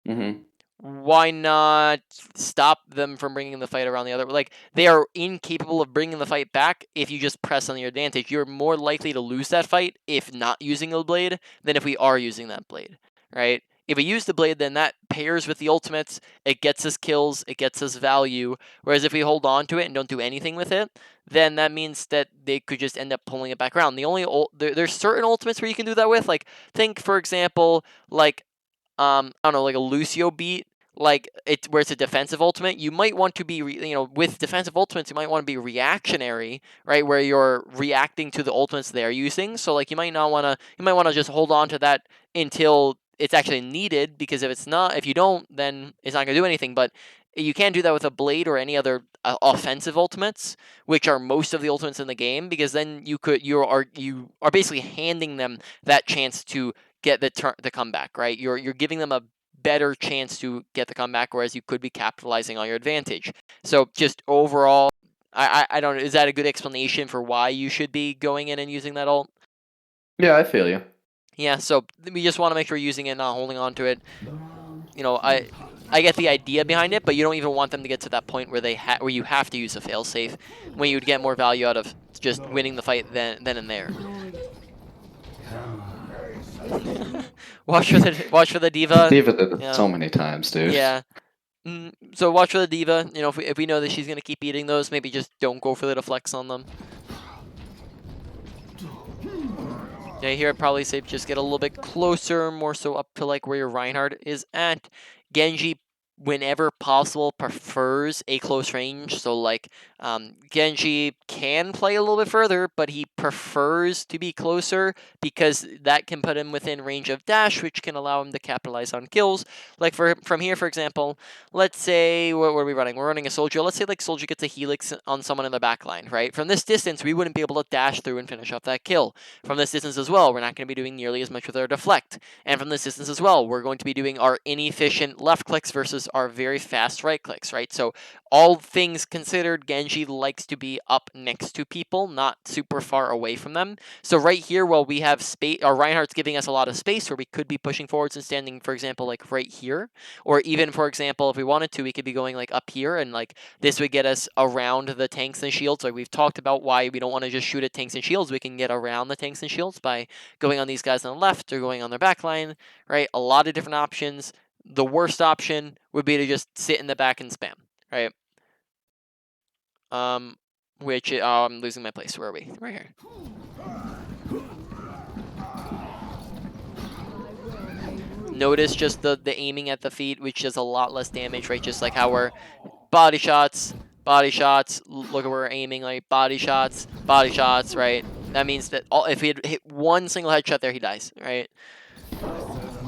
B: Mhm.
A: why not stop them from bringing the fight around the other way? Like, they are incapable of bringing the fight back if you just press on your advantage. You're more likely to lose that fight if not using a blade than if we are using that blade, right? If we use the blade, then that pairs with the ultimates. It gets us kills. It gets us value. Whereas if we hold on to it and don't do anything with it, then that means that they could just end up pulling it back around. The only there's certain ultimates where you can do that with. Like, think for example, like I don't know, like a Lucio beat, like it's where it's a defensive ultimate. You might want to be, you know, with defensive ultimates, you might want to be reactionary, right? Where you're reacting to the ultimates they're using. So like you might want to just hold on to that until it's actually needed, because if it's not, if you don't, then it's not gonna do anything. But you can't do that with a blade or any other offensive ultimates, which are most of the ultimates in the game, because then you are basically handing them that chance to get the comeback, right? You're giving them a better chance to get the comeback, whereas you could be capitalizing on your advantage. So just overall, I don't know. Is that a good explanation for why you should be going in and using that ult?
B: Yeah, I feel you.
A: Yeah. So we just want to make sure we're using it, not holding on to it.
C: Round
A: You know, I get the idea behind it, but you don't even want them to get to that point where where you have to use a failsafe, when you would get more value out of just winning the fight then and there. Watch for the diva.
B: Diva did it
A: Yeah.
B: so many times, dude.
A: Yeah. So watch for the diva. You know, if we know that she's gonna keep eating those, maybe just don't go for the deflects on them. Yeah, here I'd probably say just get a little bit closer, more so up to like where your Reinhardt is at. Genji, whenever possible, prefers a close range. So like Genji can play a little bit further, but he prefers to be closer because that can put him within range of dash, which can allow him to capitalize on kills. Like from here, for example, let's say, what are we running? We're running a soldier. Let's say like soldier gets a helix on someone in the back line, right? From this distance, we wouldn't be able to dash through and finish off that kill. From this distance as well, we're not going to be doing nearly as much with our deflect. And from this distance as well, we're going to be doing our inefficient left clicks versus our very fast right clicks, right? So all things considered, Genji likes to be up next to people, not super far away from them. So right here, while we have space, our Reinhardt's giving us a lot of space where we could be pushing forwards and standing, for example, like right here. Or even, for example, if we wanted to, we could be going like up here, and like this would get us around the tanks and shields. Like we've talked about why we don't want to just shoot at tanks and shields. We can get around the tanks and shields by going on these guys on the left or going on their back line, right? A lot of different options. The worst option would be to just sit in the back and spam, right? Which I'm losing my place. Where are we? Right here. Notice just the aiming at the feet, which does a lot less damage, right? Just like how we're body shots. Look at where we're aiming, like body shots, right? That means that if he had hit one single headshot there, he dies, right?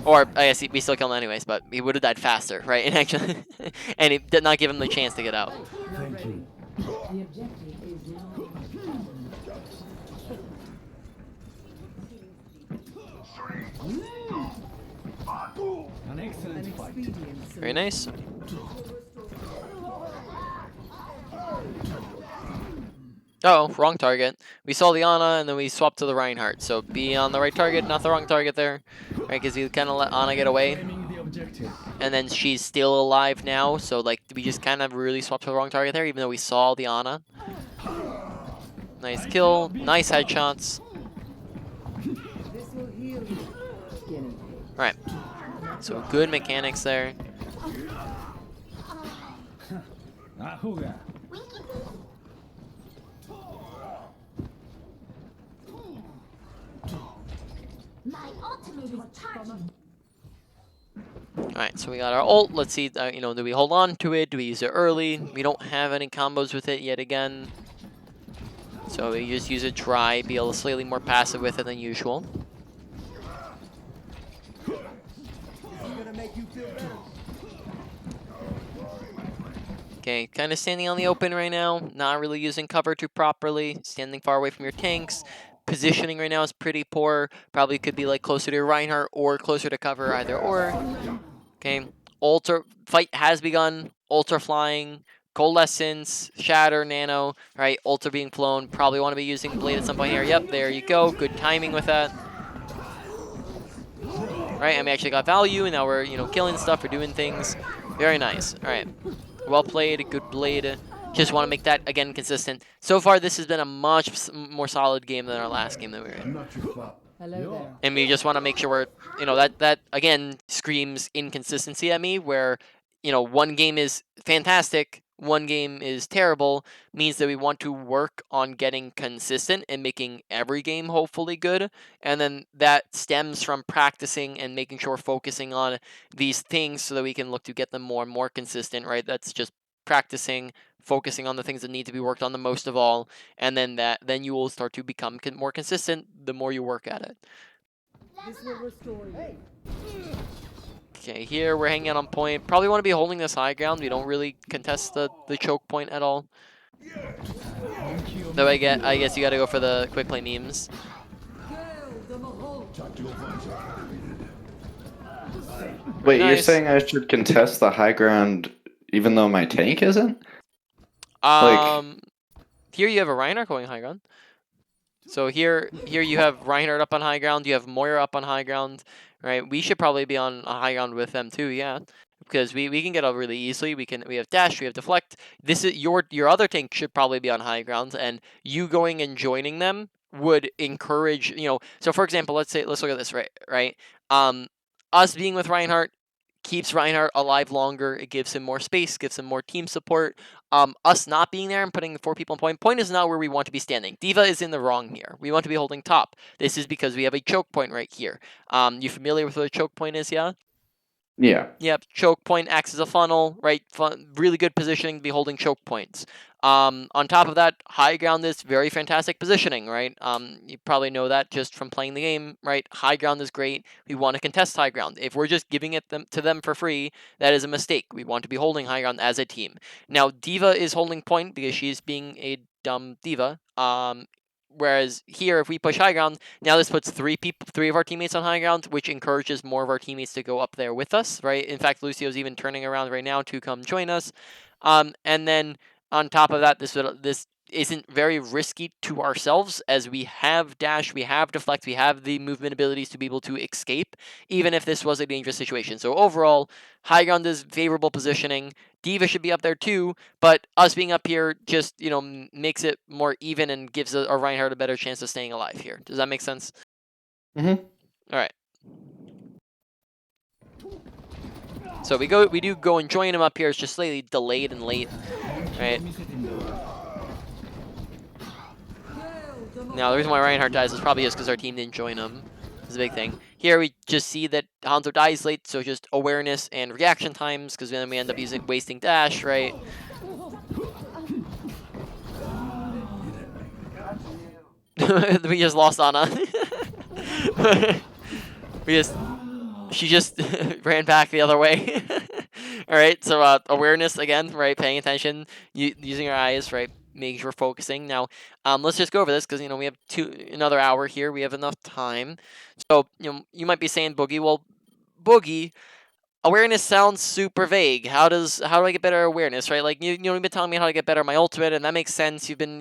A: Or I guess we still kill him anyways, but he would have died faster, right? And actually, and it did not give him the chance to get out.
D: Thank you.
C: The objective is now
D: An excellent fight.
A: Very nice. Oh, wrong target. We saw the Ana, and then we swapped to the Reinhardt. So be on the right target, not the wrong target there. Right, because you kind of let Ana get away.
D: Aiming the objective.
A: And then she's still alive now, so like we just kind of really swapped to the wrong target there, even though we saw the Ana. Nice kill, nice headshots.
C: This will heal you.
A: Alright, so good mechanics there.
D: Ahuga.
F: My ultimate is charging.
A: Alright, so we got our ult. Let's see, do we hold on to it? Do we use it early? We don't have any combos with it yet again. So we just use it dry, be a little slightly more passive with it than usual. Okay, kind of standing on the open right now, not really using cover too properly, standing far away from your tanks. Positioning right now is pretty poor. Probably could be like closer to Reinhardt or closer to cover, either or. Okay, fight has begun. Ultra flying, Coalescence, Shatter, Nano, right? Ultra being flown. Probably want to be using Blade at some point here. Yep, there you go. Good timing with that. Right, and we actually got value, and now we're, killing stuff, we're doing things. Very nice. All right. Well played, good Blade. Just want to make that, again, consistent. So far, this has been a much more solid game than our last game that we were in.
C: Hello there.
A: And we just want to make sure we're, that again screams inconsistency at me, where, one game is fantastic, one game is terrible, means that we want to work on getting consistent and making every game hopefully good. And then that stems from practicing and making sure we're focusing on these things so that we can look to get them more and more consistent, right? That's just practicing, focusing on the things that need to be worked on the most of all, and then you will start to become more consistent the more you work at it.
C: This will restore you.
A: Okay, here we're hanging out on point. Probably want to be holding this high ground. We don't really contest the choke point at all. Though I guess you got to go for the quick play memes.
B: Wait, you're
A: Nice.
B: saying I should contest the high ground even though my tank isn't?
A: Here you have a Reinhardt going high ground. So here you have Reinhardt up on high ground. You have Moira up on high ground, right? We should probably be on a high ground with them too, yeah, because we can get up really easily. We have dash, we have deflect. This is your other tank should probably be on high ground, and you going and joining them would encourage, So for example, let's look at this, right? Us being with Reinhardt keeps Reinhardt alive longer. It gives him more space, gives him more team support. Us not being there and putting 4 people on point. Point is not where we want to be standing. D.Va is in the wrong here. We want to be holding top. This is because we have a choke point right here. You familiar with what a choke point is, yeah?
B: Yeah.
A: Yep, choke point acts as a funnel, right? Really good positioning to be holding choke points. On top of that, high ground is very fantastic positioning, right? You probably know that just from playing the game, right? High ground is great. We want to contest high ground. If we're just giving it to them for free, that is a mistake. We want to be holding high ground as a team. Now, D.Va is holding point because she's being a dumb D.Va. Whereas here, if we push high ground, now this puts 3 of our teammates on high ground, which encourages more of our teammates to go up there with us, right? In fact, Lucio's even turning around right now to come join us. And then on top of that, this isn't very risky to ourselves, as we have dash, we have deflect, we have the movement abilities to be able to escape, even if this was a dangerous situation. So overall, high ground is favorable positioning. D.Va should be up there too, but us being up here just, makes it more even and gives a Reinhardt a better chance of staying alive here. Does that make sense?
B: Mm-hmm.
A: All right. So we do go and join him up here. It's just slightly delayed and late, right? Now, the reason why Reinhardt dies is probably just because our team didn't join him. It's a big thing. Here we just see that Hanzo dies late, so just awareness and reaction times, because then we end up wasting dash, right? We just lost Ana. She just ran back the other way. All right, so awareness again, right? Paying attention, using our eyes, right? Making sure we're focusing. Now, let's just go over this because we have another hour here. We have enough time. So you might be saying, Boogie, well, Boogie, awareness sounds super vague. How do I get better awareness, right? Like you've been telling me how to get better at my ultimate, and that makes sense. You've been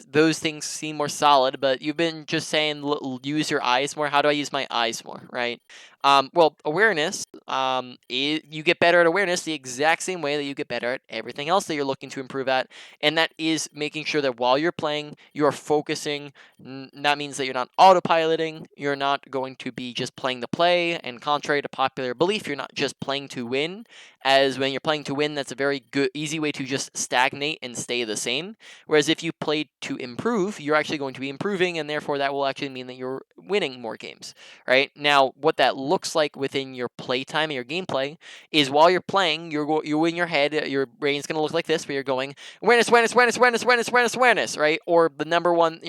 A: those things seem more solid, but you've been just saying use your eyes more. How do I use my eyes more, right? Well, awareness. You get better at awareness the exact same way that you get better at everything else that you're looking to improve at, and that is making sure that while you're playing, you are focusing. That means that you're not autopiloting. You're not going to be just playing to play, and contrary to popular belief, you're not just playing to win. As when you're playing to win, that's a very good, easy way to just stagnate and stay the same. Whereas if you play to improve, you're actually going to be improving, and therefore that will actually mean that you're winning more games. Right now, what that looks like within your playtime and your gameplay is while you're playing, you're in your head, your brain's going to look like this, where you're going awareness, awareness, awareness, awareness, awareness, awareness, awareness, right? Or the number one,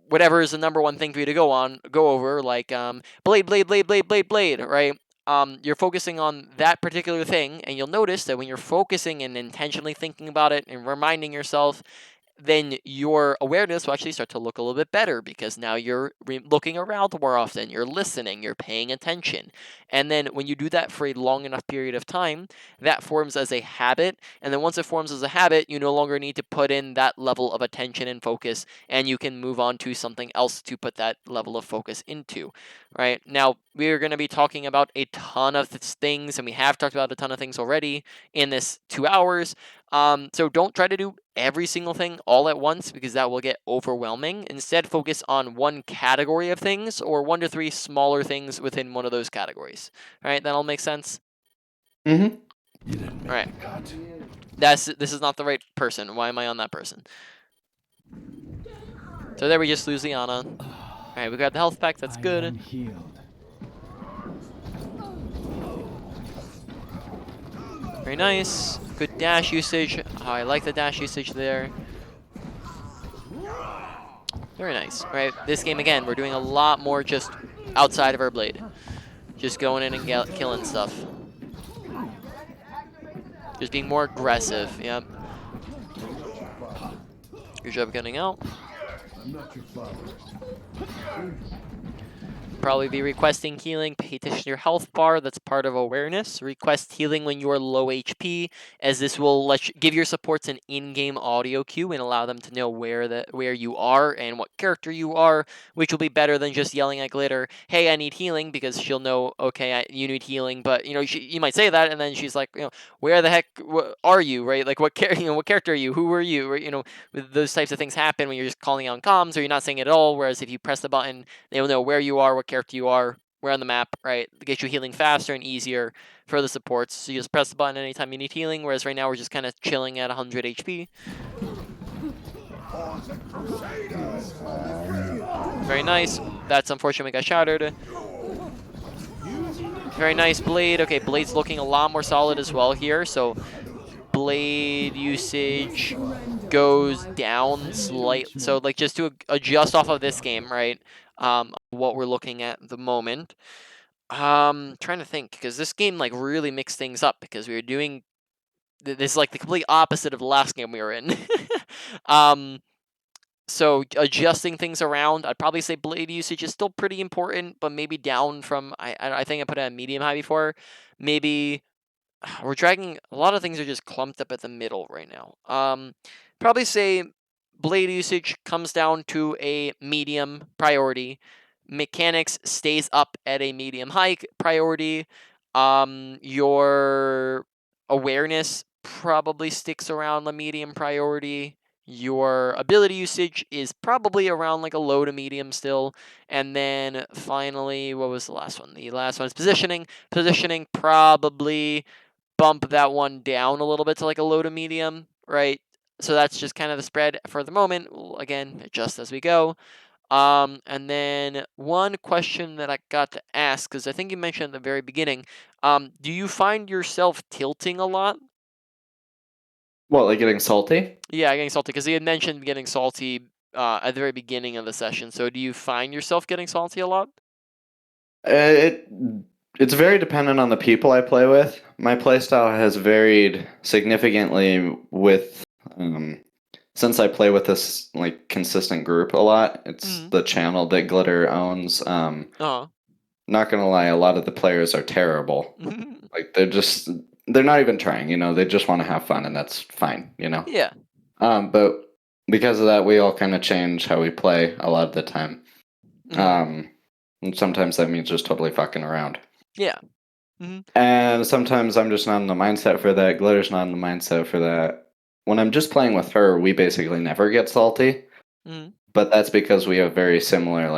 A: whatever is the number one thing for you to go over, like blade, blade, blade, blade, blade, blade, right? You're focusing on that particular thing, and you'll notice that when you're focusing and intentionally thinking about it and reminding yourself, then your awareness will actually start to look a little bit better because now you're looking around more often, you're listening, you're paying attention. And then when you do that for a long enough period of time, that forms as a habit. And then once it forms as a habit, you no longer need to put in that level of attention and focus, and you can move on to something else to put that level of focus into. Right now, we're going to be talking about a ton of things, and we have talked about a ton of things already in this 2 hours. So don't try to do every single thing all at once because that will get overwhelming. Instead, focus on one category of things or 1 to 3 smaller things within one of those categories. All right, that all makes sense?
B: Mm-hmm.
A: All right. This is not the right person. Why am I on that person? So there we just lose Liana. All right, we got the health pack. That's
D: I
A: good.
D: am healed.
A: Very nice. Good dash usage. Oh, I like the dash usage there. Very nice. All right, this game again, we're doing a lot more just outside of our blade. Just going in and killing stuff. Just being more aggressive, yep. Good job getting out. Probably be requesting healing, pay attention to your health bar, that's part of awareness. Request healing when you're low HP, as this will give your supports an in-game audio cue and allow them to know where you are and what character you are, which will be better than just yelling at Glitter, hey, I need healing, because she'll know, okay, you need healing, but you might say that, and then she's like, where the heck are you, right? Like, what character are you? Who are you? Right? Those types of things happen when you're just calling on comms or you're not saying it at all, whereas if you press the button, they will know where you are, what character you are, where on the map, right? To get you healing faster and easier for the supports. So you just press the button anytime you need healing, whereas right now we're just kind of chilling at 100 HP. Very nice. That's unfortunately got shattered. Very nice blade. Okay, blade's looking a lot more solid as well here. So blade usage goes down slightly. So like just to adjust off of this game, right? What we're looking at the moment. Trying to think, because this game like really mixed things up because we were doing this is like the complete opposite of the last game we were in. So adjusting things around, I'd probably say blade usage is still pretty important, but maybe down from I think I put it at medium high before. Maybe we're dragging a lot of things are just clumped up at the middle right now. Probably say blade usage comes down to a medium priority. Mechanics stays up at a medium high priority. Your awareness probably sticks around the medium priority. Your ability usage is probably around like a low to medium still. And then finally, what was the last one? The last one is positioning. Positioning probably bump that one down a little bit to like a low to medium, right? So that's just kind of the spread for the moment. We'll, again, adjust as we go. And then one question that I got to ask, because I think you mentioned at the very beginning, do you find yourself tilting a lot?
B: What, like getting salty?
A: Yeah, getting salty, because he had mentioned getting salty at the very beginning of the session. So do you find yourself getting salty a lot?
B: It's very dependent on the people I play with. My playstyle has varied significantly with since I play with this like consistent group a lot. It's the channel that Glitter owns.
A: Uh-huh.
B: not gonna lie, a lot of the players are terrible. Like they're not even trying, you know, they just want to have fun and that's fine, you know.
A: Yeah.
B: But because of that we all kind of change how we play a lot of the time.
A: Mhm.
B: And sometimes that means just totally fucking around.
A: Yeah. Mhm.
B: And sometimes I'm just not in the mindset for that. Glitter's not in the mindset for that. When I'm just playing with her, we basically never get salty.
A: Mhm.
B: But that's because we have very similar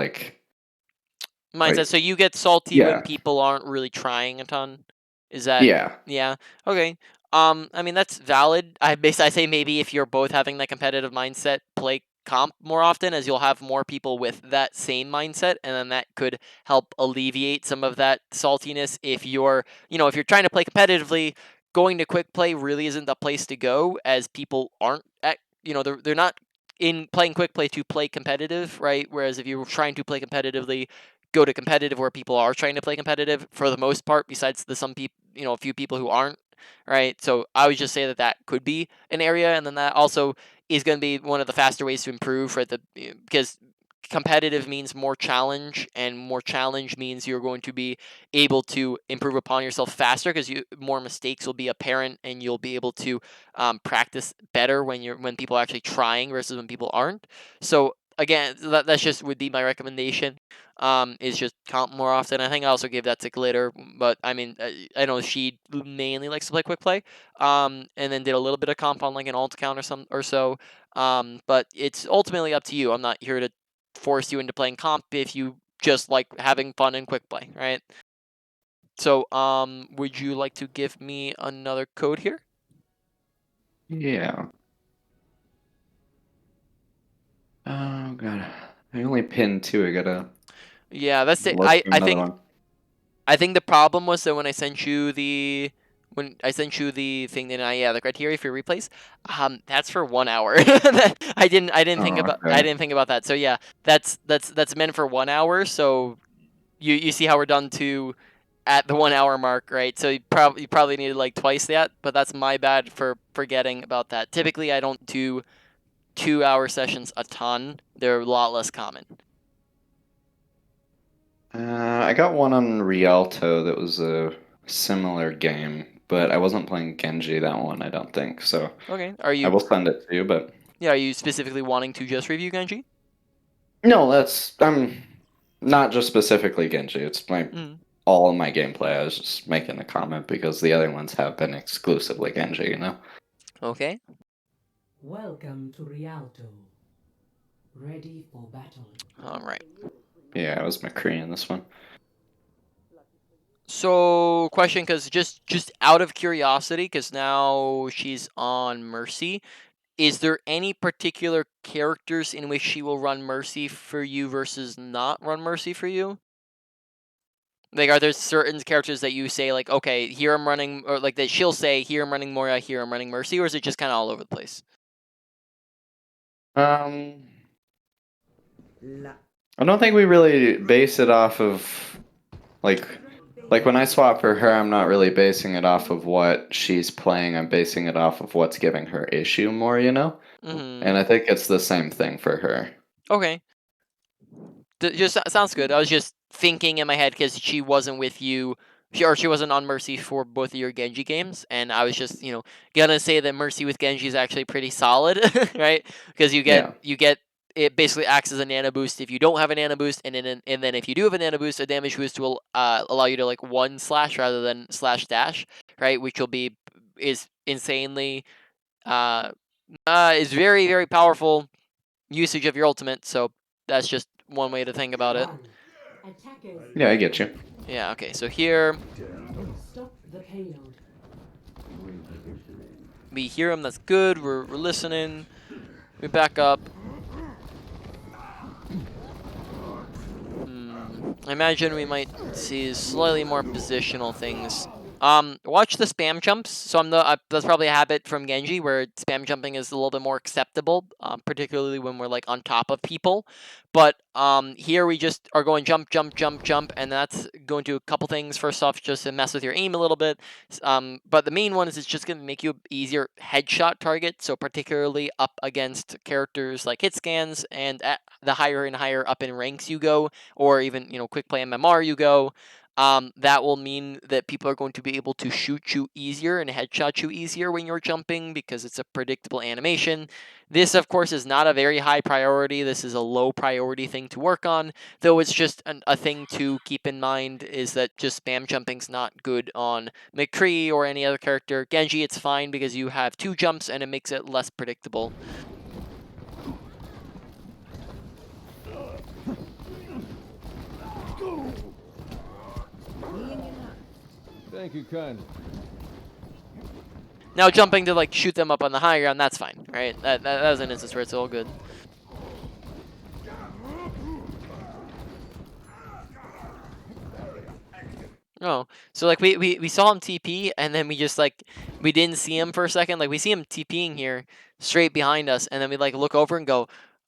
A: Mindset. So you get salty when
B: yeah.
A: people aren't really trying a ton. Is that?
B: Yeah.
A: Yeah. Okay. I mean that's valid. I say maybe if you're both having that competitive mindset, play comp more often, as you'll have more people with that same mindset, and then that could help alleviate some of that saltiness. If you're, if you're trying to play competitively, going to quick play really isn't the place to go, as people aren't at, they're not in playing quick play to play competitive, right? Whereas if you're trying to play competitively, go to competitive where people are trying to play competitive for the most part, besides the some people, a few people who aren't, right? So I would just say that that could be an area, and then that also is going to be one of the faster ways to improve, right? Because competitive means more challenge, and more challenge means you're going to be able to improve upon yourself faster, because more mistakes will be apparent, and you'll be able to practice better when people are actually trying versus when people aren't. So again, that's just would be my recommendation. Is just comp more often. I think I also gave that to Glitter, but I mean, I know she mainly likes to play quick play. And then did a little bit of comp on like an alt account or so. But it's ultimately up to you. I'm not here to force you into playing comp if you just like having fun in quick play, right? So, would you like to give me another code here?
B: Yeah. Oh god. I only pinned two. I gotta
A: Yeah, that's it.
B: look for another one.
A: I think the problem was that when I sent you the thing, then the criteria for replays, that's for 1 hour.
B: Oh, okay.
A: I didn't think about that. So yeah, that's meant for 1 hour. So you see how we're done to at the 1 hour mark, right? So you probably needed like twice that, but that's my bad for forgetting about that. Typically, I don't do 2 hour sessions a ton. They're a lot less common.
B: I got one on Rialto that was a similar game, but I wasn't playing Genji that one, I don't think. So
A: Okay,
B: I will send it to you, but
A: are you specifically wanting to just review Genji?
B: no, that's I'm not just specifically Genji. It's my
A: Mm.
B: all of my gameplay. I was just making a comment because the other ones have been exclusively Genji, you know?
A: Okay.
C: Welcome to Rialto. Ready for battle.
A: All right.
B: Yeah, I was McCree in this one.
A: So, question, because just out of curiosity, because now she's on Mercy, is there any particular characters in which she will run Mercy for you versus not run Mercy for you? Like, are there certain characters that you say, like, okay, here I'm running, or like that she'll say, here I'm running Moira, here I'm running Mercy, or is it just kind of all over the place?
B: Um, I don't think we really base it off of like when I swap for her, I'm not really basing it off of what she's playing. I'm basing it off of what's giving her issue more, you know?
A: Mm-hmm.
B: And I think it's the same thing for her.
A: Okay. Just sounds good. I was just thinking in my head because she wasn't with you, she wasn't on Mercy for both of your Genji games, and I was just gonna say that Mercy with Genji is actually pretty solid, right? Because
B: Yeah.
A: you get it basically acts as a nano boost if you don't have a nano boost, and then if you do have a nano boost, a damage boost will allow you to like one slash rather than slash dash, right? Which will be is insanely uh is very very powerful usage of your ultimate. So that's just one way to think about it.
C: Run. Attackers.
B: Yeah, I get you.
A: Yeah, okay, so here
C: Stop the payload.
A: we hear him, that's good, we're listening. We back up. I imagine we might see slightly more positional things Watch the spam jumps. So that's probably a habit from Genji where spam jumping is a little bit more acceptable, particularly when we're like on top of people. But here we just are going jump, jump, jump, jump, and that's going to do a couple things. First off, just to mess with your aim a little bit. But the main one is it's just going to make you an easier headshot target. So particularly up against characters like hit scans, and at the higher and higher up in ranks you go, or even quick play MMR you go. That will mean that people are going to be able to shoot you easier and headshot you easier when you're jumping because it's a predictable animation. This, of course, is not a very high priority. This is a low priority thing to work on, though it's just a thing to keep in mind is that just spam jumping's not good on McCree or any other character. Genji, it's fine because you have 2 jumps and it makes it less predictable.
D: Thank you kindly.
A: Now jumping to like shoot them up on the high ground, that's fine, right? That was an instance where it's all good. Oh, so like we saw him TP and then we just like we didn't see him for a second. Like we see him TPing here straight behind us, and then we like look over and go,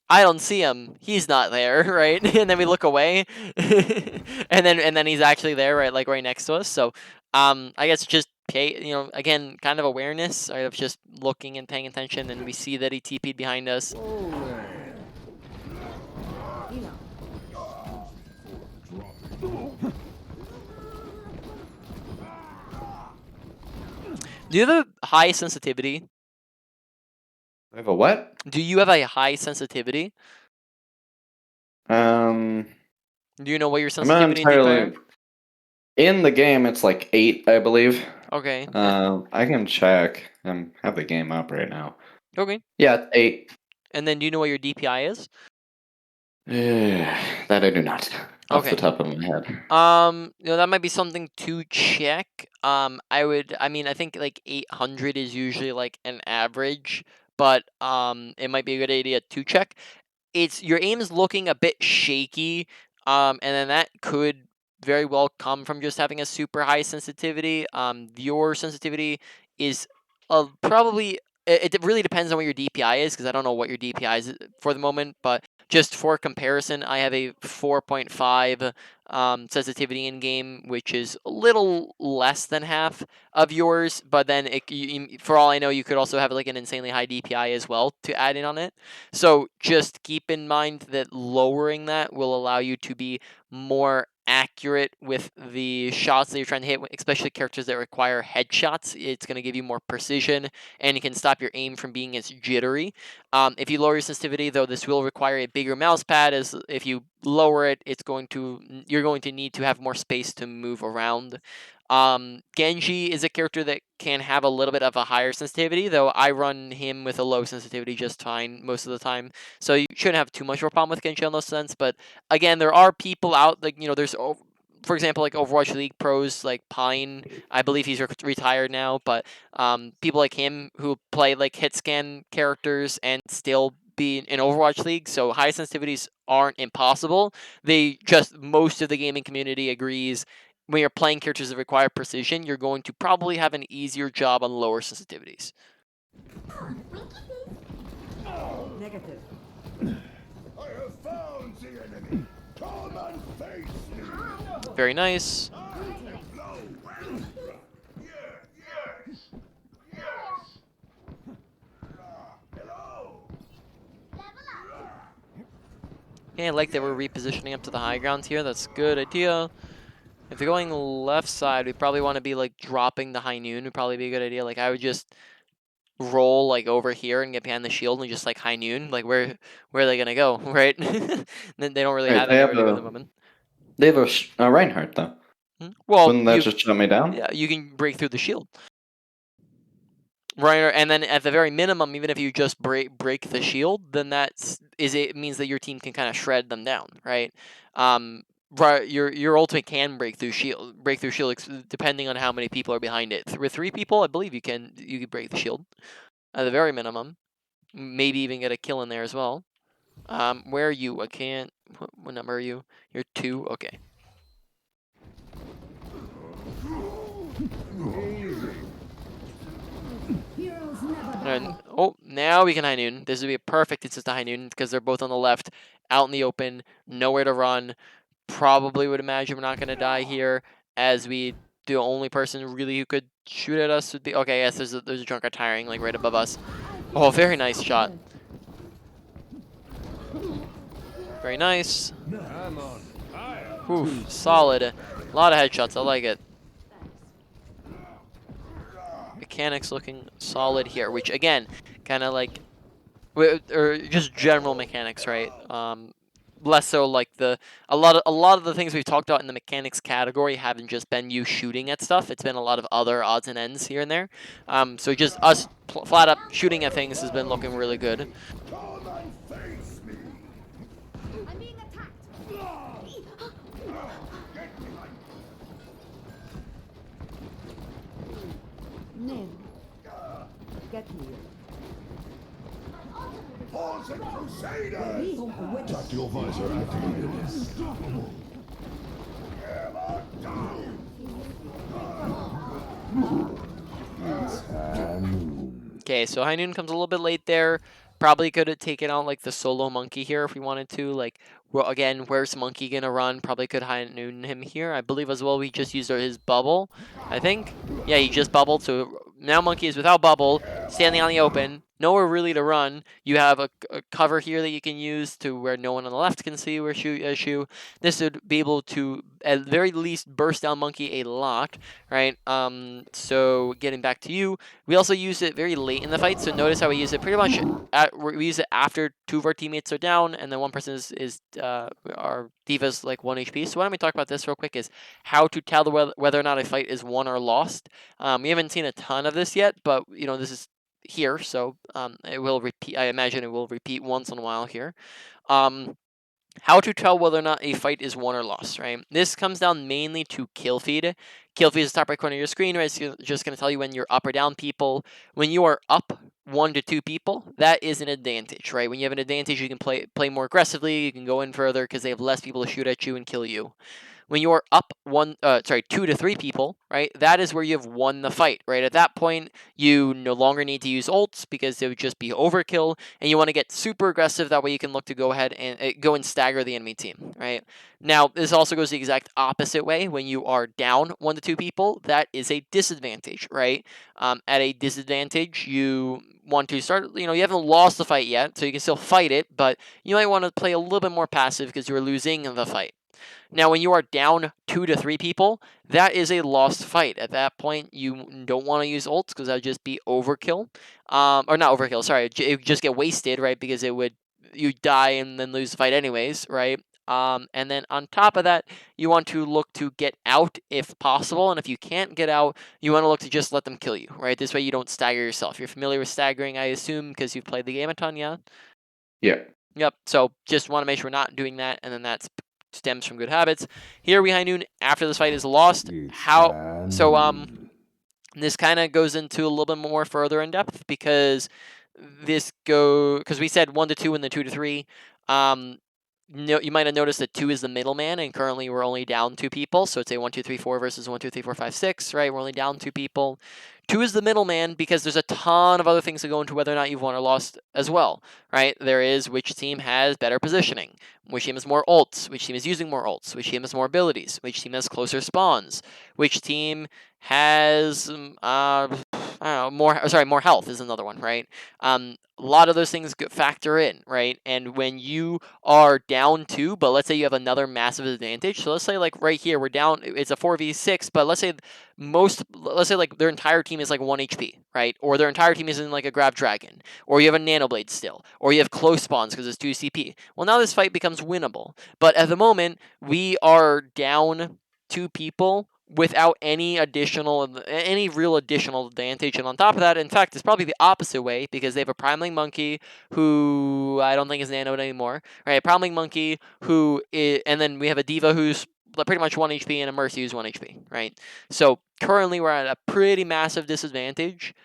A: I don't see him. He's not there, right? And then we look away, and then he's actually there, right, like right next to us. So I guess just pay, again, kind of awareness, right, of just looking and paying attention, and we see that he TP'd behind us. Do you have a high sensitivity?
B: I have a what?
A: Do you have a high sensitivity?
B: Um,
A: Do you know what your
B: I'm not
A: sensitivity and DPI are?
B: entirely. In the game, it's like 8, I believe.
A: Okay.
B: I can check. I have the game up right now.
A: Okay.
B: Yeah, it's 8.
A: And then do you know what your DPI is?
B: That I do not, off the
A: Okay.
B: top of my head.
A: That might be something to check. I think like 800 is usually like an average, but it might be a good idea to check. It's your aim is looking a bit shaky, and then that could very well come from just having a super high sensitivity. Your sensitivity is probably it really depends on what your DPI is because I don't know what your DPI is for the moment, but just for comparison, I have a 4.5 sensitivity in game, which is a little less than half of yours. But then, for all I know, you could also have like an insanely high DPI as well to add in on it. So just keep in mind that lowering that will allow you to be more accurate with the shots that you're trying to hit, especially characters that require headshots. It's going to give you more precision and it can stop your aim from being as jittery. If you lower your sensitivity, though, this will require a bigger mouse pad. As if you lower it, you're going to need to have more space to move around. Genji is a character that can have a little bit of a higher sensitivity, though I run him with a low sensitivity just fine most of the time. So you shouldn't have too much of a problem with Genji in those sense. But again, there are people out like there's for example like Overwatch League pros like Pine. I believe he's retired now, but people like him who play like hit scan characters and still be in Overwatch League. So high sensitivities aren't impossible. Most of the gaming community agrees when you're playing characters that require precision, you're going to probably have an easier job on lower sensitivities.
C: Negative.
G: I have found the enemy. Come and face me.
A: Very nice. Okay, I like that we're repositioning up to the high ground here. That's a good idea. If you're going left side, we probably want to be like dropping the high noon would probably be a good idea. Like I would just roll like over here and get behind the shield and just like high noon. Like where are they gonna go, right? Then they don't really
B: Right,
A: have
B: they have
A: anywhere to go at the moment.
B: They have a Reinhardt though.
A: Well,
B: Wouldn't that just shut me down?
A: yeah, you can break through the shield. Right, and then at the very minimum, even if you just break the shield, then it means that your team can kind of shred them down, right? Right, your ultimate can break through shield, depending on how many people are behind it. With 3 people, I believe you can break the shield at the very minimum. Maybe even get a kill in there as well. Where are you? I can't. What number are you? You're 2. Okay.
E: Heroes never
A: And
E: die.
A: oh, now we can high noon. This would be a perfect instance to high noon because they're both on the left, out in the open, nowhere to run. Probably would imagine we're not going to die here, as the only person really who could shoot at us would be okay. Yes, there's a drunkard tiring like right above us. Oh, very nice shot. Very nice.
G: I'm on fire.
A: Oof, solid. A lot of headshots. I like it. Mechanics looking solid here, which again, kind of like, or just general mechanics, right? Less so like a lot of the things we've talked about in the mechanics category haven't just been you shooting at stuff. It's been a lot of other odds and ends here and there. So just us flat up shooting at things has been looking really good.
G: Come and face me.
F: I'm being attacked.
G: Get behind
E: Nim. Get here.
G: Horse and Crusaders.
E: Witch.
G: Tactical visor activated. Unstoppable. Hammer down.
A: Okay, so High Noon comes a little bit late there. Probably could have taken out like the solo monkey here if we wanted to. Like, well, again, where's monkey gonna run? Probably could High Noon him here. I believe as well we just used his bubble. I think. Yeah, he just bubbled. So now monkey is without bubble, standing on the open. Nowhere really to run. You have a cover here that you can use to where no one on the left can see where shoe. This would be able to at very least burst down monkey a lot, right? So getting back to you, we also use it very late in the fight. So notice how we use it pretty much we use it after two of our teammates are down, and then one person is our diva's like 1 HP. So why don't we talk about this real quick? Is how to tell whether or not a fight is won or lost. We haven't seen a ton of this yet, but you know this is here, so it will repeat. I imagine it will repeat once in a while here. How to tell whether or not a fight is won or lost, right? This comes down mainly to kill feed. Kill feed is the top right corner of your screen, right? It's just going to tell you when you're up or down people. When you are up 1 to 2 people, that is an advantage, right? When you have an advantage, you can play more aggressively. You can go in further because they have less people to shoot at you and kill you. When you're up 2 to 3 people, right? That is where you have won the fight, right? At that point, you no longer need to use ults because it would just be overkill, and you want to get super aggressive. That way, you can look to go ahead and go and stagger the enemy team, right? Now, this also goes the exact opposite way. When you are down 1 to 2 people, that is a disadvantage, right? At a disadvantage, you want to start, you haven't lost the fight yet, so you can still fight it, but you might want to play a little bit more passive because you're losing the fight. Now, when you are down 2 to 3 people, that is a lost fight. At that point, you don't want to use ults because that would just be overkill. Or not overkill, sorry. It would just get wasted, right? Because you die and then lose the fight anyways, right? And then on top of that, you want to look to get out if possible. And if you can't get out, you want to look to just let them kill you, right? This way you don't stagger yourself. You're familiar with staggering, I assume, because you've played the game a ton, yeah?
B: Yeah.
A: Yep. So just want to make sure we're not doing that, and then that stems from good habits. Here we high noon after this fight is lost. This kind of goes into a little bit more further in depth because we said 1 to 2 and then 2 to 3. You might have noticed that 2 is the middleman, and currently we're only down 2 people. So it's a 1, 2, 3, 4 versus 1, 2, 3, 4, 5, 6, right? We're only down 2 people. 2 is the middleman because there's a ton of other things that go into whether or not you've won or lost as well, right? There is which team has better positioning, which team has more ults, which team is using more ults, which team has more abilities, which team has closer spawns, which team has I don't know, more health is another one, right? A lot of those things factor in, right? And when you are down 2, but let's say you have another massive advantage. So let's say like right here we're down. It's a 4v6, but let's say like their entire team is like 1 HP, right? Or their entire team is in like a grab dragon, or you have a nanoblade still, or you have close spawns because it's 2 CP. Well, now this fight becomes winnable. But at the moment we are down 2 people without any real additional advantage. And on top of that, in fact, it's probably the opposite way because they have a Primeling Monkey who I don't think is nanoed anymore, right? Primeling Monkey and then we have a Diva who's pretty much 1 HP and a Mercy who's 1 HP, right? So currently we're at a pretty massive disadvantage.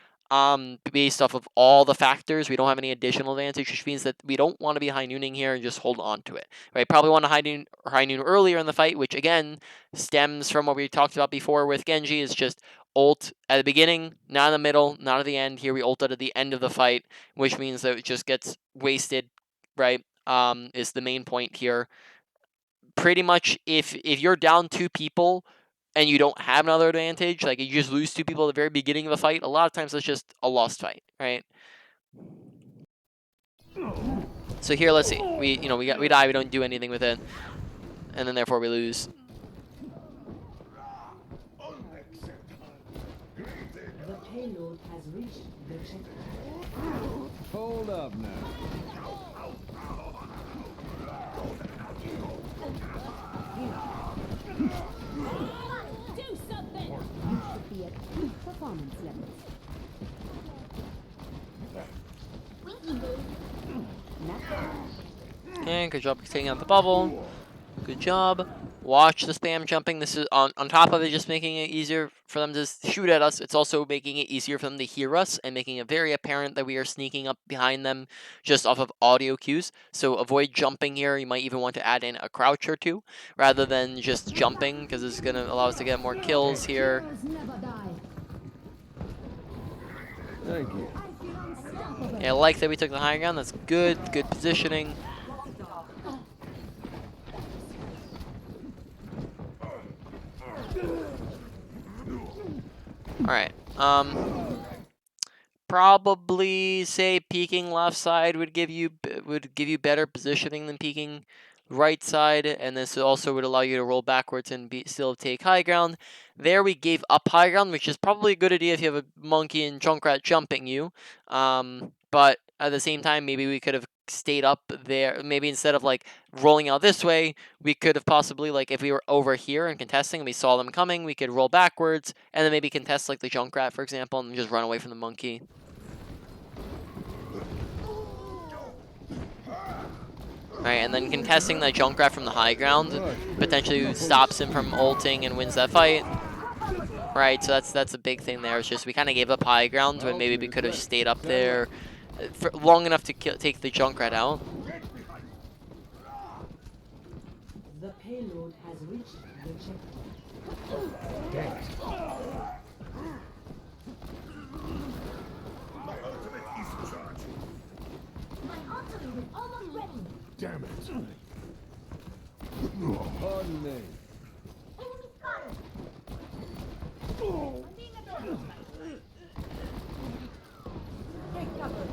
A: based off of all the factors. We don't have any additional advantage, which means that we don't want to be high nooning here and just hold on to it. Right? Probably want to high noon earlier in the fight, which again stems from what we talked about before with Genji. Is just ult at the beginning, not in the middle, not at the end. Here we ulted at the end of the fight, which means that it just gets wasted. Right? Is the main point here. Pretty much, if you're down 2 people and you don't have another advantage, like you just lose 2 people at the very beginning of the fight, a lot of times that's just a lost fight, right? So here, let's see. We die, we don't do anything with it, and then therefore we lose.
C: The payload has reached the checkpoint.
D: Hold up now.
F: Do something!
E: You should be at peak performance levels.
A: Okay, good job taking out the bubble. Good job. Watch the spam jumping. This is on top of it just making it easier for them to shoot at us. It's also making it easier for them to hear us and making it very apparent that we are sneaking up behind them just off of audio cues. So avoid jumping here. You might even want to add in a crouch or two rather than just jumping, because it's going to allow us to get more kills here.
E: Heroes never die.
D: Thank you.
E: I feel unstoppable.
A: Yeah, I like that we took the high ground. That's good. Good positioning. Alright, probably say peeking left side would give you better positioning than peeking right side, and this also would allow you to roll backwards and still take high ground. There we gave up high ground, which is probably a good idea if you have a monkey and Junkrat jumping you. But at the same time, maybe we could have stayed up there. Maybe instead of like rolling out this way, we could have possibly, like, if we were over here and contesting and we saw them coming, we could roll backwards and then maybe contest like the Junkrat, for example, and just run away from the monkey. Alright, and then contesting that Junkrat from the high ground potentially stops him from ulting and wins that fight. Right, so that's a big thing there. It's just we kind of gave up high ground when maybe we could have stayed up there for long enough to take the Junkrat out.
C: The payload has reached the checkpoint.
G: My ultimate is charging.
F: My ultimate is almost ready!
G: Damn it.
D: Pardon me.
F: Enemy spotted! I'm being attacked! Take cover!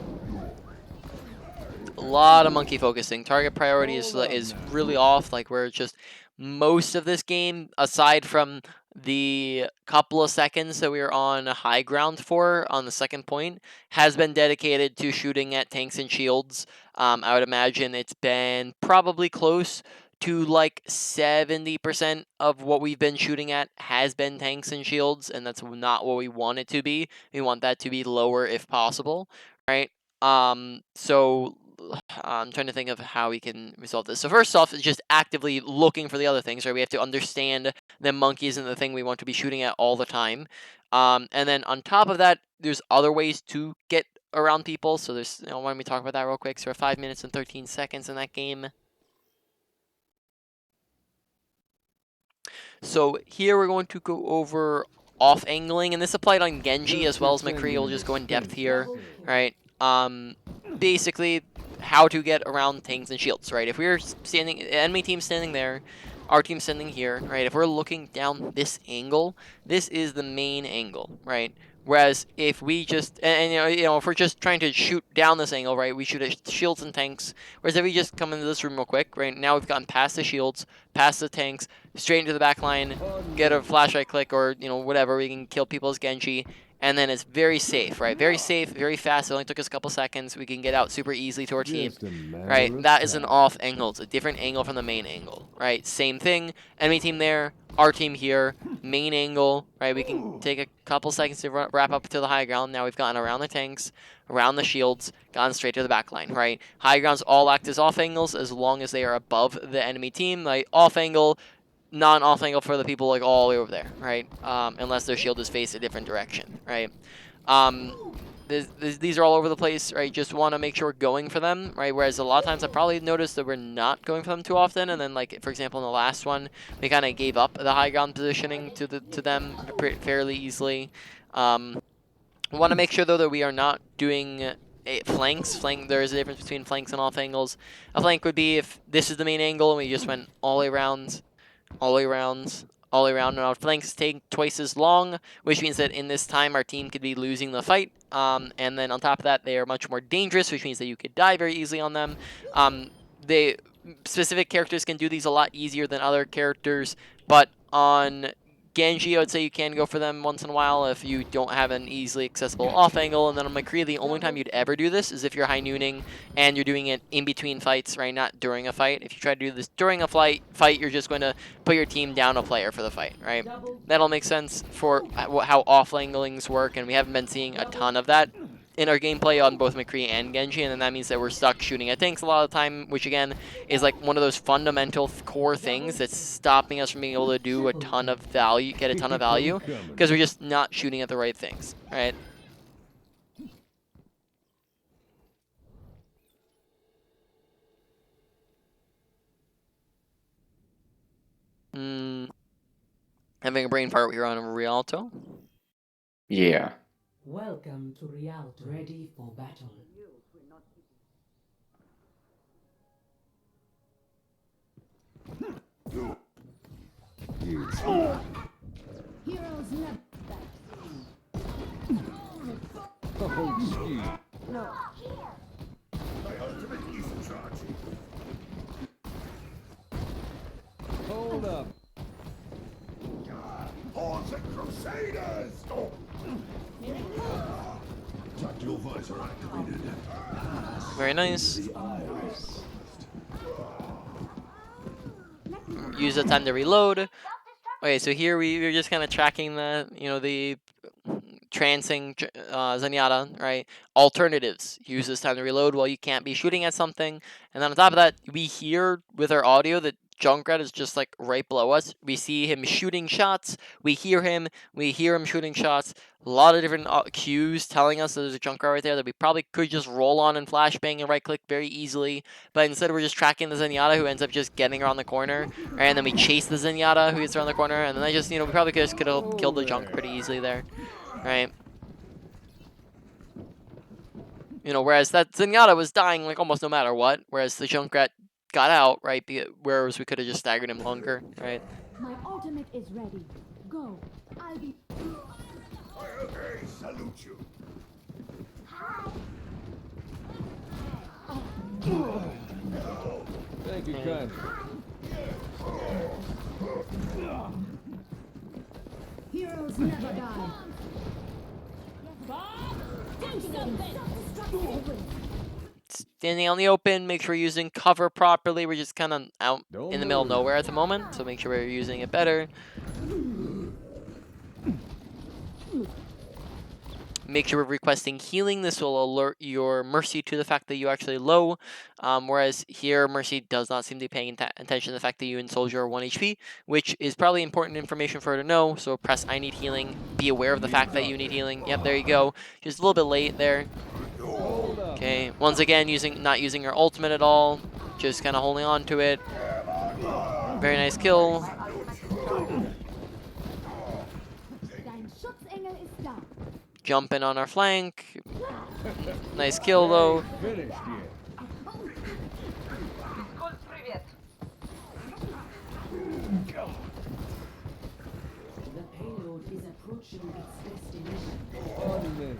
A: A lot of monkey focusing. Target priority is really off. Like, we're just most of this game, aside from the couple of seconds that we were on high ground for on the second point, has been dedicated to shooting at tanks and shields. I would imagine it's been probably close to like 70% of what we've been shooting at has been tanks and shields, and that's not what we want it to be. We want that to be lower if possible, right? So I'm trying to think of how we can resolve this. So first off, it's just actively looking for the other things, right? We have to understand the monkey isn't the thing we want to be shooting at all the time. And then on top of that, there's other ways to get around people. So there's, why don't we talk about that real quick? So we're 5 minutes and 13 seconds in that game. So here we're going to go over off angling, and this applied on Genji as well as McCree. We'll just go in depth here, right? Basically, how to get around tanks and shields, right? If we're standing, enemy team standing there, our team standing here, right? If we're looking down this angle, this is the main angle, right? Whereas if we just, if we're just trying to shoot down this angle, right, we shoot at shields and tanks. Whereas if we just come into this room real quick, right, now we've gotten past the shields, past the tanks, straight into the back line, get a flash right click or, whatever, we can kill people as Genji. And then it's very safe, right? Very safe, very fast. It only took us a couple seconds. We can get out super easily to our team, right? That is an off angle. It's a different angle from the main angle, right? Same thing. Enemy team there, our team here, main angle, right? We can take a couple seconds to wrap up to the high ground. Now we've gotten around the tanks, around the shields, gotten straight to the back line, right? High grounds all act as off angles as long as they are above the enemy team. Like off angle, non-off angle for the people like all the way over there, right? Unless their shield is faced a different direction, right? these are all over the place, right? Just want to make sure we're going for them, right? Whereas a lot of times I probably noticed that we're not going for them too often, and then like for example in the last one, we kind of gave up the high ground positioning to them fairly easily. We want to make sure though that we are not doing flanks. There is a difference between flanks and off angles. A flank would be if this is the main angle and we just went all the way around, all the way around, all the way around, and our flanks take twice as long, which means that in this time our team could be losing the fight. And then on top of that, they are much more dangerous, which means that you could die very easily on them. They specific characters can do these a lot easier than other characters, but on Genji, I would say you can go for them once in a while if you don't have an easily accessible off angle. And then on McCree, the only time you'd ever do this is if you're high nooning and you're doing it in between fights, right? Not during a fight. If you try to do this during a fight, you're just going to put your team down a player for the fight, right? That'll make sense for how off anglings work, and we haven't been seeing a ton of that in our gameplay on both McCree and Genji, and then that means that we're stuck shooting at tanks a lot of the time, which again is like one of those fundamental core things that's stopping us from being able to do a ton of value, get a ton of value, because we're just not shooting at the right things, right? Having a brain fart here on Rialto.
B: Yeah.
C: Welcome to Rialto. Ready for battle.
E: Heroes never
D: Oh, gee.
G: My ultimate is charging.
D: Hold up.
G: Horns and Crusaders! Oh. Tactical visor activated.
A: Very nice. Use the time to reload. Okay, so here we're just kind of tracking the, the trancing Zenyatta, right? Alternatives. Use this time to reload while you can't be shooting at something. And then on top of that, we hear with our audio that Junkrat is just like right below us. We see him shooting shots. We hear him shooting shots. A lot of different cues telling us that there's a Junkrat right there that we probably could just roll on and flashbang and right click very easily. But instead we're just tracking the Zenyatta who ends up just getting around the corner. Right? And then we chase the Zenyatta who gets around the corner. And then I just, we probably could have killed the Junk pretty easily there. Right? Whereas that Zenyatta was dying like almost no matter what. Whereas the Junkrat got out, right? Whereas we could have just staggered him longer, right?
E: My ultimate is ready. Go. I'll be.
G: I salute you.
D: Thank you, kindly.
E: Heroes never die.
A: Standing out in the open, make sure we're using cover properly. We're just kind of out in the middle of nowhere at the moment, so make sure we're using it better. Make sure we're requesting healing. This will alert your Mercy to the fact that you actually low, whereas here Mercy does not seem to be paying attention to the fact that you and Soldier are 1 HP, which is probably important information for her to know. So press I need healing. Be aware of the fact that you need healing. Yep, there you go. Just a little bit late there. Okay, once again, not using your ultimate at all. Just kind of holding on to it. Very nice kill.
E: Dein Schutzengel ist da.
A: Jumping on our flank. Nice kill though.
D: Finished yet.
C: The payload is approaching its destination.
D: Pardon me.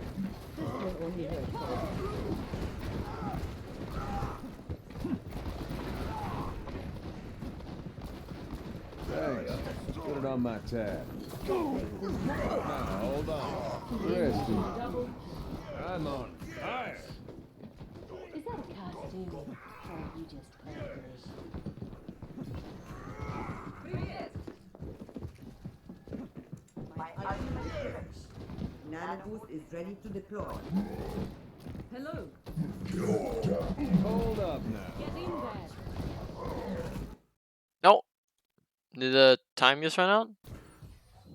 D: This one only has Thanks. Put it on my tab. Now, hold on. Rest it. I'm on fire.
E: Is that a costume? Or you just playing?
H: Nanoboost is ready to deploy.
C: Hello.
D: Hold up now.
C: Get in there.
A: No. Did the time just run out?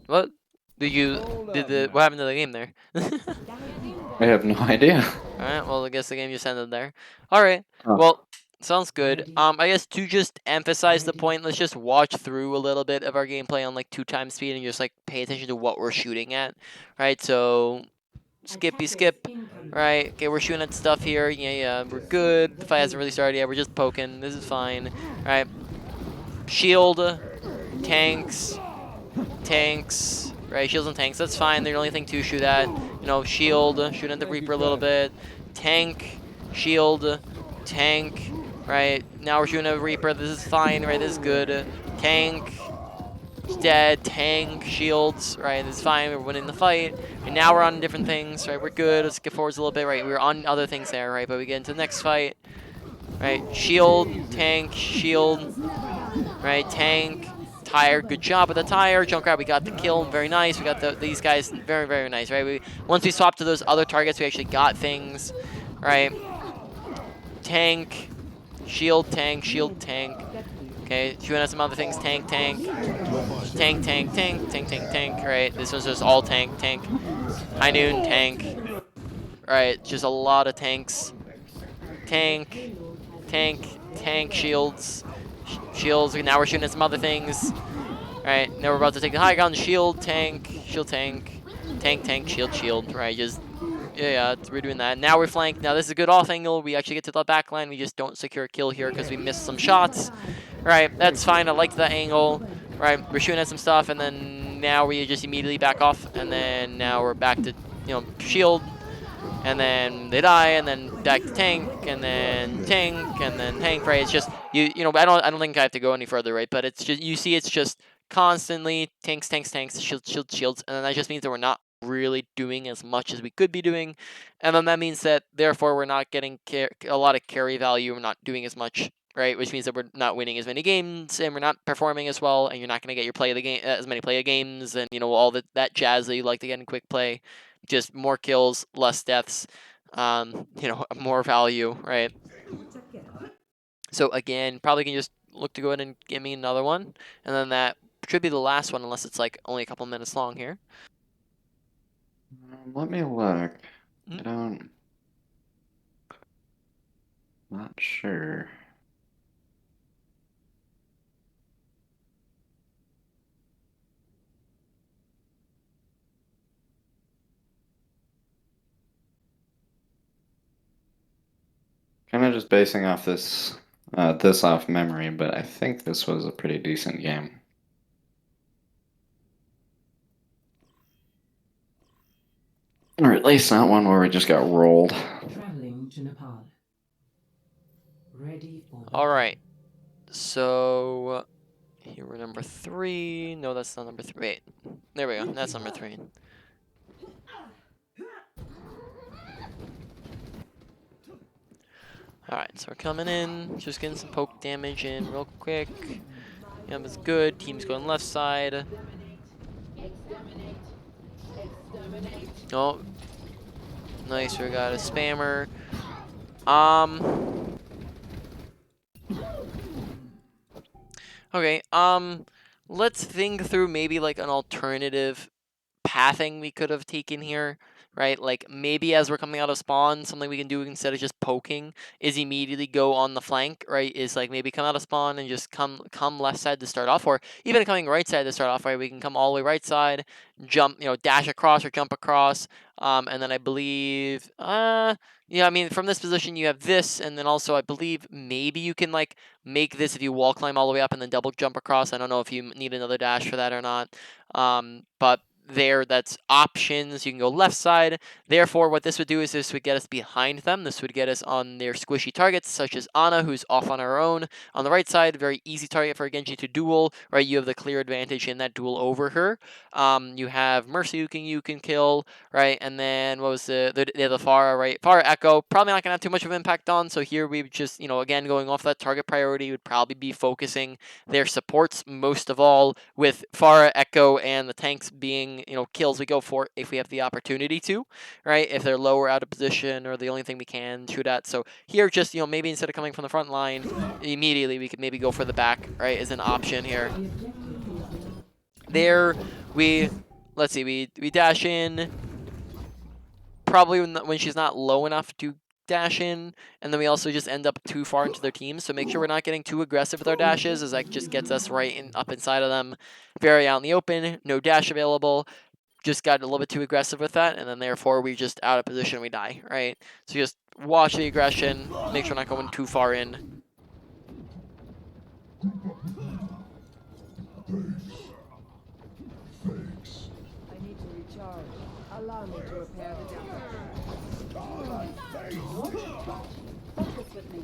A: What? What happened to the game there?
H: That
B: I have no idea.
A: Alright, well, I guess the game just ended there. Alright,
B: Oh.
A: well, sounds good. I guess to just emphasize the point, let's just watch through a little bit of our gameplay on like 2x speed and just like pay attention to what we're shooting at. Right, so skippy skip. Right, okay, we're shooting at stuff here. Yeah, we're good. The fight hasn't really started yet. We're just poking. This is fine. Right, shield, tanks, right, shields and tanks, that's fine. They're the only thing to shoot at. You know, shield, shoot at the Reaper a little bit. Tank, shield, tank, right? Now we're shooting at Reaper, this is fine, right? This is good. Tank, dead, tank, shields, right? This is fine, we're winning the fight. And now we're on different things, right? We're good, let's get forwards a little bit, right? We're on other things there, right? But we get into the next fight, right? Shield, tank, shield, right? Tank, tire, good job with the tire. Junkrat, we got the kill, very nice. We got these guys, very, very nice, right? Once we swap to those other targets, we actually got things, right? Tank, shield, tank, shield, tank. Okay, shooting at some other things, tank, tank, tank, tank, tank, tank, tank, tank, right? This one's just all tank, tank. High noon, tank. Right, just a lot of tanks. Tank, tank, tank, shields. Shields, now we're shooting at some other things. Right, now we're about to take the high ground, shield, tank, tank, tank, shield, shield, right, just, yeah, we're doing that. Now we're flanked, now this is a good off angle, we actually get to the back line, we just don't secure a kill here because we missed some shots. Right, that's fine, I liked that angle. Right, we're shooting at some stuff, and then now we just immediately back off, and then now we're back to, you know, shield, and then they die, and then back to tank, and then tank, and then tank, right? It's just, you know, I don't think I have to go any further, right? But it's just, you see it's just constantly tanks, shields, and then that just means that we're not really doing as much as we could be doing, and then that means that therefore we're not getting a lot of carry value, we're not doing as much, right? Which means that we're not winning as many games, and we're not performing as well, and you're not going to get your play of the game, as many play of games, and you know, all that jazz that you like to get in quick play. Just more kills, less deaths, you know, more value, right? So again, probably can just look to go ahead and give me another one, and then that should be the last one, unless it's like only a couple minutes long here.
B: Let me look. I don't. Not sure. Kind of just basing off this off memory, but I think this was a pretty decent game. Or at least not one where we just got rolled.
C: Traveling to Nepal. Ready for
A: All right. So here we're number 3. No, that's not number 3. Wait, there we go. That's number 3. Alright, so we're coming in, just getting some poke damage in real quick. Yep, it's good. Team's going left side. Oh, nice. We got a spammer. Okay, let's think through maybe like an alternative pathing we could have taken here, right? Like maybe as we're coming out of spawn, something we can do instead of just poking is immediately go on the flank, right? Is like maybe come out of spawn and just come left side to start off, or even coming right side to start off, right? We can come all the way right side, jump, you know, dash across or jump across, and then I believe, yeah, I mean, from this position you have this, and then also I believe maybe you can like make this if you wall climb all the way up and then double jump across. I don't know if you need another dash for that or not, but there, that's options. You can go left side. Therefore, what this would do is this would get us behind them. This would get us on their squishy targets, such as Ana, who's off on her own. On the right side, very easy target for Genji to duel, right? You have the clear advantage in that duel over her. You have Mercy who you can kill, right? And then what was the Pharah, right? Pharah Echo, probably not gonna have too much of an impact on. So here we just, you know, again going off that target priority, would probably be focusing their supports most of all, with Pharah, Echo, and the tanks being, you know, kills we go for if we have the opportunity to, right? If they're low or out of position or the only thing we can shoot at. So here, just, you know, maybe instead of coming from the front line immediately, we could maybe go for the back, right? Is an option here. There, let's see, we dash in, probably when she's not low enough to dash in, and then we also just end up too far into their team. So make sure we're not getting too aggressive with our dashes, as that just gets us right up inside of them, very out in the open, no dash available. Just got a little bit too aggressive with that, and then therefore we just out of position, we die, right? So just watch the aggression, make sure we're not going too far in.
H: I need to recharge. Allow me to repair the damage.
E: Focus with me.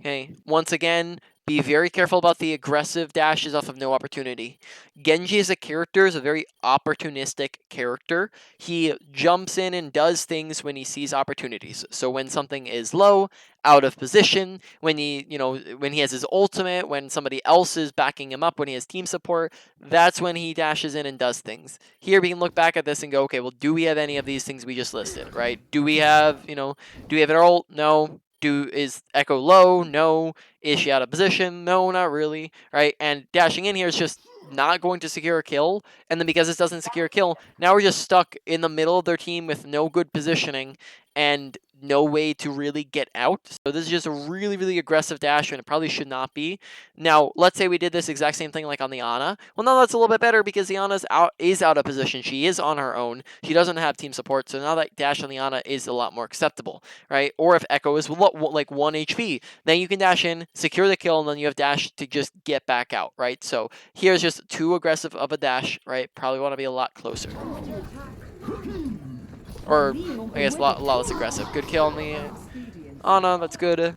A: Okay, once again, be very careful about the aggressive dashes off of no opportunity. Genji as a character is a very opportunistic character. He jumps in and does things when he sees opportunities. So when something is low, out of position, when when he has his ultimate, when somebody else is backing him up, when he has team support, that's when he dashes in and does things. Here we can look back at this and go, okay, well, do we have any of these things we just listed, right? Do we have, do we have an ult? No. Is Echo low? No. Is she out of position? No, not really, right? And dashing in here is just not going to secure a kill, and then because this doesn't secure a kill, now we're just stuck in the middle of their team with no good positioning and no way to really get out. So this is just a really, really aggressive dash, and it probably should not be. Now, let's say we did this exact same thing like on the Ana. Well, now that's a little bit better because the Ana is out of position. She is on her own. She doesn't have team support, so now that dash on the Ana is a lot more acceptable, right? Or if Echo is like 1 HP, then you can dash in, secure the kill, and then you have dash to just get back out, right? So here's just too aggressive of a dash, right? Probably want to be a lot closer. Or, I guess, a lot less aggressive. Good kill on the Ana, that's good.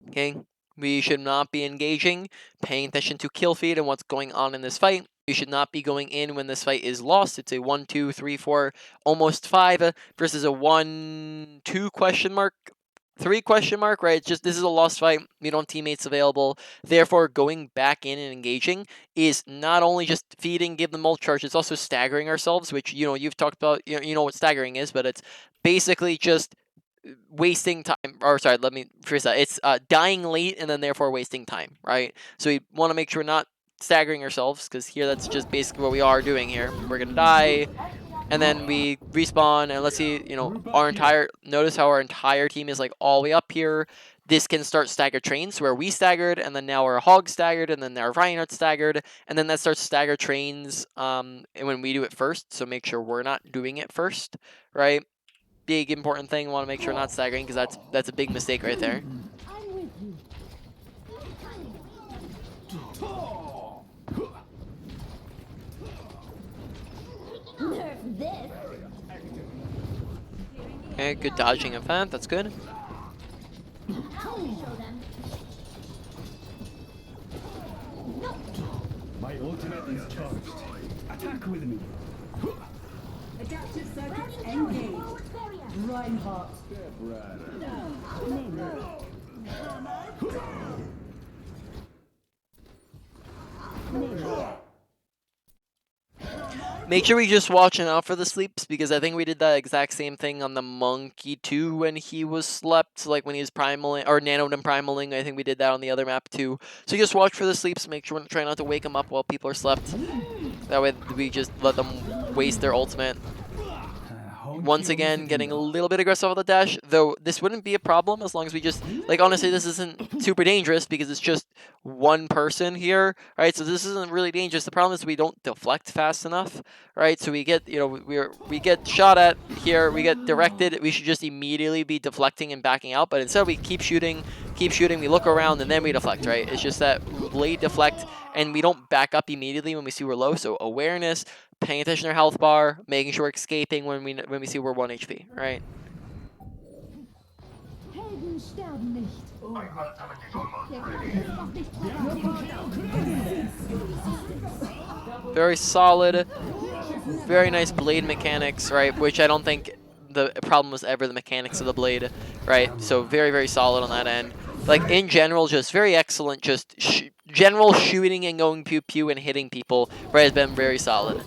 A: Okay, we should not be engaging, paying attention to kill feed and what's going on in this fight. You should not be going in when this fight is lost. It's a 1, 2, 3, 4, almost 5 versus a 1, 2 question mark. 3 question mark, right? It's just this is a lost fight. We don't have teammates available. Therefore, going back in and engaging is not only just feeding, give them ult charge, it's also staggering ourselves, which you've talked about. You know what staggering is, but it's basically just wasting time. Or sorry, let me phrase that. It's dying late and then therefore wasting time, right? So we want to make sure we're not staggering ourselves, because here that's just basically what we are doing here. We're gonna die. And then we respawn, and let's see, notice how our entire team is like all the way up here. This can start staggered trains where we staggered, and then now our Hog staggered, and then our Reinhardt staggered, and then that starts staggered trains and when we do it first. So make sure we're not doing it first, right? Big important thing, we want to make sure we're not staggering, because that's a big mistake right there.
E: I'm with you.
F: Nerf this.
A: Okay, good dodging of that, that's good.
F: I'll show them.
D: My ultimate is charged. Attack with me.
H: Adaptive circuits engaged. Reinhardt.
A: Make sure we just watching out for the sleeps, because I think we did that exact same thing on the Monkey too when he was slept, like when he was primaling, or nanoed and primaling. I think we did that on the other map too. So just watch for the sleeps, make sure we're trying not to wake them up while people are slept. That way we just let them waste their ultimate. Once again, getting a little bit aggressive with the dash, though this wouldn't be a problem as long as we just, like, honestly, this isn't super dangerous because it's just one person here, right? So this isn't really dangerous. The problem is we don't deflect fast enough, right? So we get, we get shot at here, we get directed, we should just immediately be deflecting and backing out, but instead we keep shooting, we look around, and then we deflect, right? It's just that late deflect, and we don't back up immediately when we see we're low, so awareness, paying attention to our health bar, making sure we're escaping when we see we're 1 HP, right?
E: Helden sterben nicht.
A: Very solid, very nice blade mechanics, right? Which I don't think the problem was ever the mechanics of the blade, right? So very, very solid on that end. Like, in general, just very excellent, just general shooting and going pew-pew and hitting people, right, has been very solid.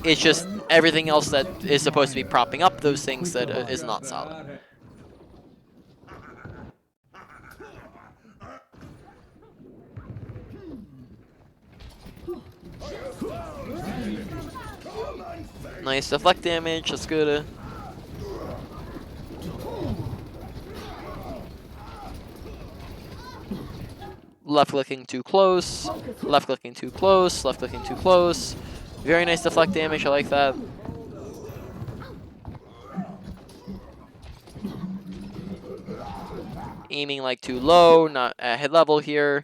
A: It's just everything else that is supposed to be propping up those things that is not solid. Nice deflect damage, that's good. Left clicking too close, left clicking too close, left clicking too close. Very nice deflect damage, I like that. Aiming like too low, not at head level here.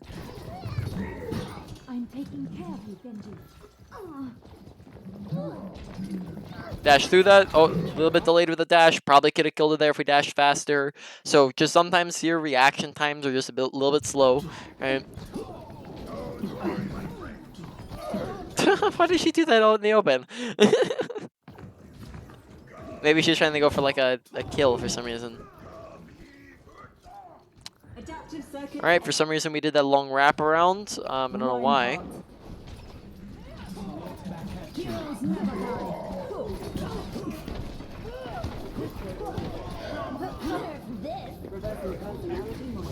E: I'm taking care of you, Genji.
A: Dash through that. Oh, a little bit delayed with the dash. Probably could have killed it there if we dashed faster. So just sometimes here reaction times are just a little bit slow, right? Why did she do that out in the open? Maybe she's trying to go for like a kill for some reason.
C: Adaptive circuit.
A: Alright, for some reason we did that long wraparound. I don't know why.
H: Heroes never die.
F: Nerf this.
H: Reversing personality mode.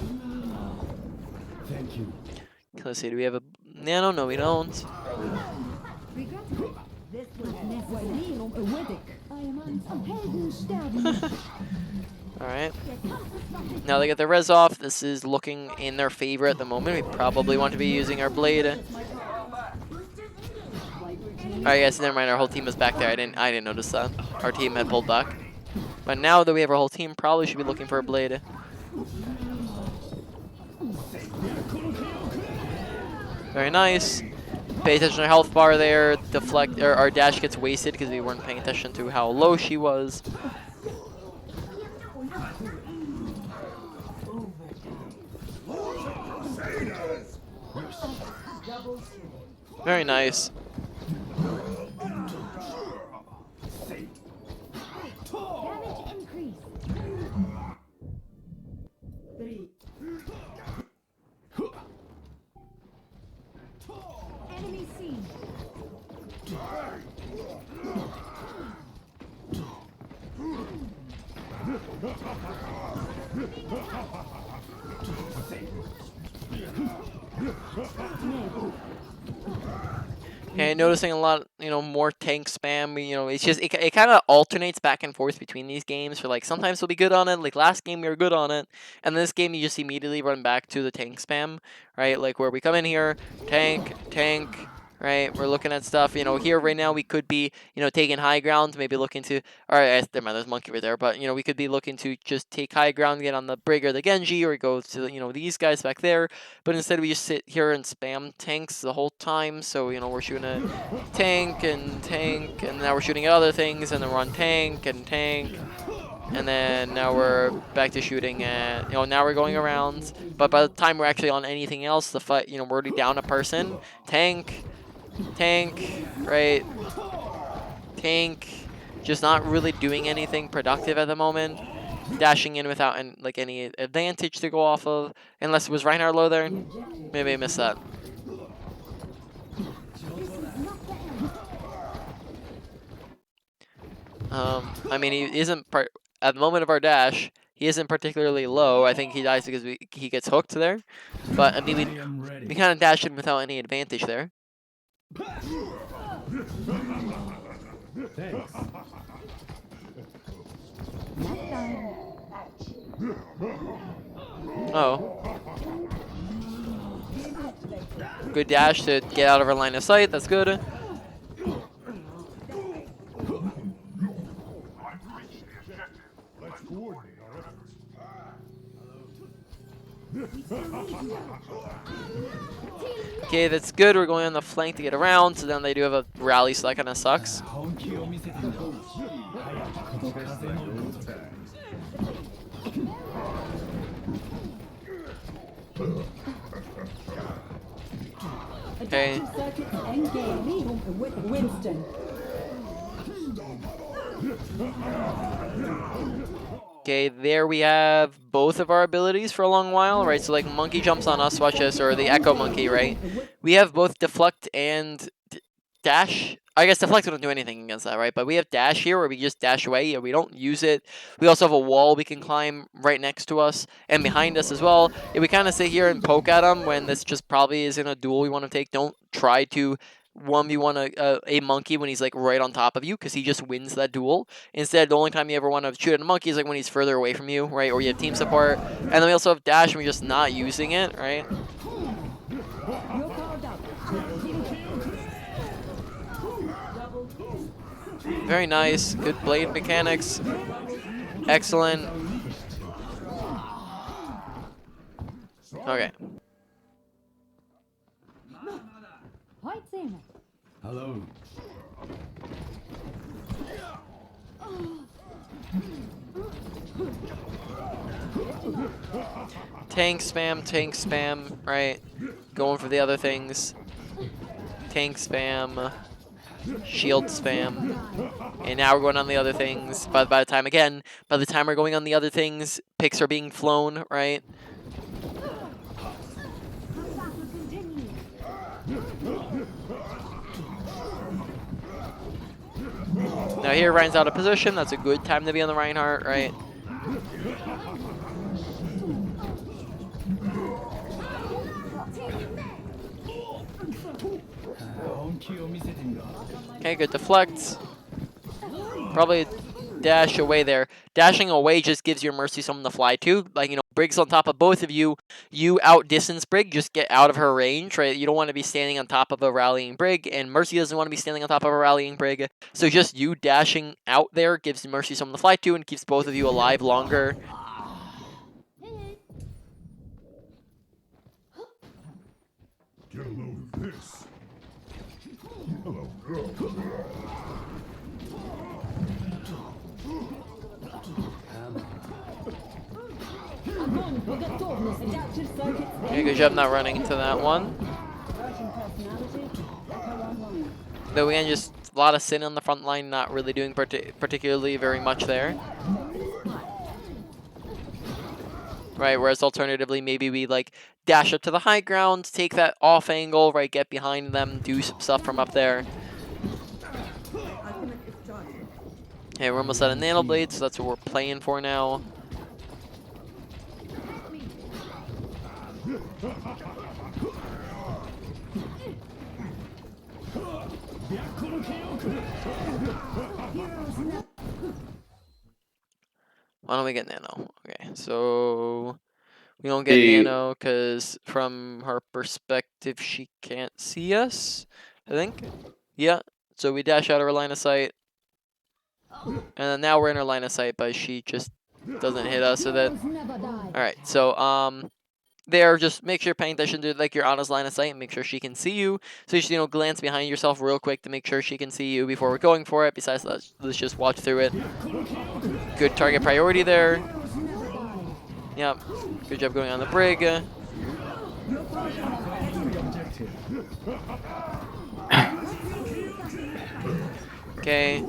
D: Thank you.
A: Let's see, do we have a nano? No, we don't.
H: This was necessary.
E: I am on Heldensterben.
A: Alright. Now they get their res off. This is looking in their favor at the moment. We probably want to be using our blade. Alright, yes, never mind. Our whole team is back there. I didn't notice that. Our team had pulled back. But now that we have our whole team, probably should be looking for a blade. Very nice. Pay attention to our health bar there. Deflect, or our dash gets wasted because we weren't paying attention to how low she was. Very nice.
E: Damage increase.
C: 3.
E: Enemy seen.
A: Okay, noticing a lot, more tank spam. It's just it kind of alternates back and forth between these games. For like sometimes we'll be good on it. Like last game we were good on it, and this game you just immediately run back to the tank spam, right? Like where we come in here, tank, tank. Right, we're looking at stuff. Here right now we could be, taking high ground, maybe looking to. All right, never mind, there's monkey right there. But we could be looking to just take high ground, get on the Brig or the Genji, or go to these guys back there. But instead we just sit here and spam tanks the whole time. So we're shooting a tank, and now we're shooting at other things, and then we're on tank, and then now we're back to shooting at. Now we're going around. But by the time we're actually on anything else, the fight, we're already down a person. Tank, right? Tank, just not really doing anything productive at the moment. Dashing in without any advantage to go off of, unless it was Reinhardt low there. Maybe I missed that. I mean, he isn't at the moment of our dash. He isn't particularly low. I think he dies because he gets hooked there. But I mean, we kind of dashed in without any advantage there.
D: Thanks.
A: Oh. Good dash to get out of our line of sight. That's good.
G: Let's coordinate our efforts.
A: Okay, that's good. We're going on the flank to get around. So then they do have a rally, so that kind of sucks.
D: 本気を見せてみろ。早くこの風のルート。
A: Okay.
C: Adaptive circuits engage. With Winston.
A: Okay, there we have both of our abilities for a long while, right? So like monkey jumps on us, watch this, or the echo monkey, right? We have both deflect and dash. I guess deflect wouldn't do anything against that, right? But we have dash here where we just dash away and we don't use it. We also have a wall we can climb right next to us and behind us as well. If we kind of sit here and poke at them when this just probably isn't a duel we want to take, don't try to 1v1 a monkey when he's like right on top of you, because he just wins that duel. Instead, the only time you ever want to shoot at a monkey is like when he's further away from you, right? Or you have team support. And then we also have dash, and we're just not using it, right?
H: You're powered up.
A: Very nice. Good blade mechanics. Excellent. Okay.
E: Right, Sam.
D: Hello.
A: Tank spam, right? Going for the other things. Tank spam. Shield spam. And now we're going on the other things. But by the time we're going on the other things, picks are being flown, right? Now here Ryan's out of position. That's a good time to be on the Reinhardt, right? Okay, good deflect. Probably dash away there. Dashing away just gives your Mercy someone to fly to. Like, you know, Brig's on top of both of you. You outdistance Brig, just get out of her range, right? You don't want to be standing on top of a rallying Brig, and Mercy doesn't want to be standing on top of a rallying Brig. So just you dashing out there gives Mercy someone to fly to and keeps both of you alive longer.
G: Get a load of this. Hello, girl.
A: Okay, good job not running into that one. Though again, just a lot of sin on the front line, not really doing particularly very much there. Right, whereas alternatively, maybe we like dash up to the high ground, take that off angle, right, get behind them, do some stuff from up there. Okay, we're almost out of Nano Blade, so that's what we're playing for now. Why don't we get Nano? Okay, so we don't get Nano because from her perspective, she can't see us, I think. Yeah, so we dash out of her line of sight. And then now we're in her line of sight, but she just doesn't hit us with it. Alright, so there, just make sure you're paying attention to like your Anna's line of sight and make sure she can see you. So you just, you know, glance behind yourself real quick to make sure she can see you before we're going for it. Besides that, let's just watch through it. Good target priority there. Yep. Good job going on the Brig. Okay.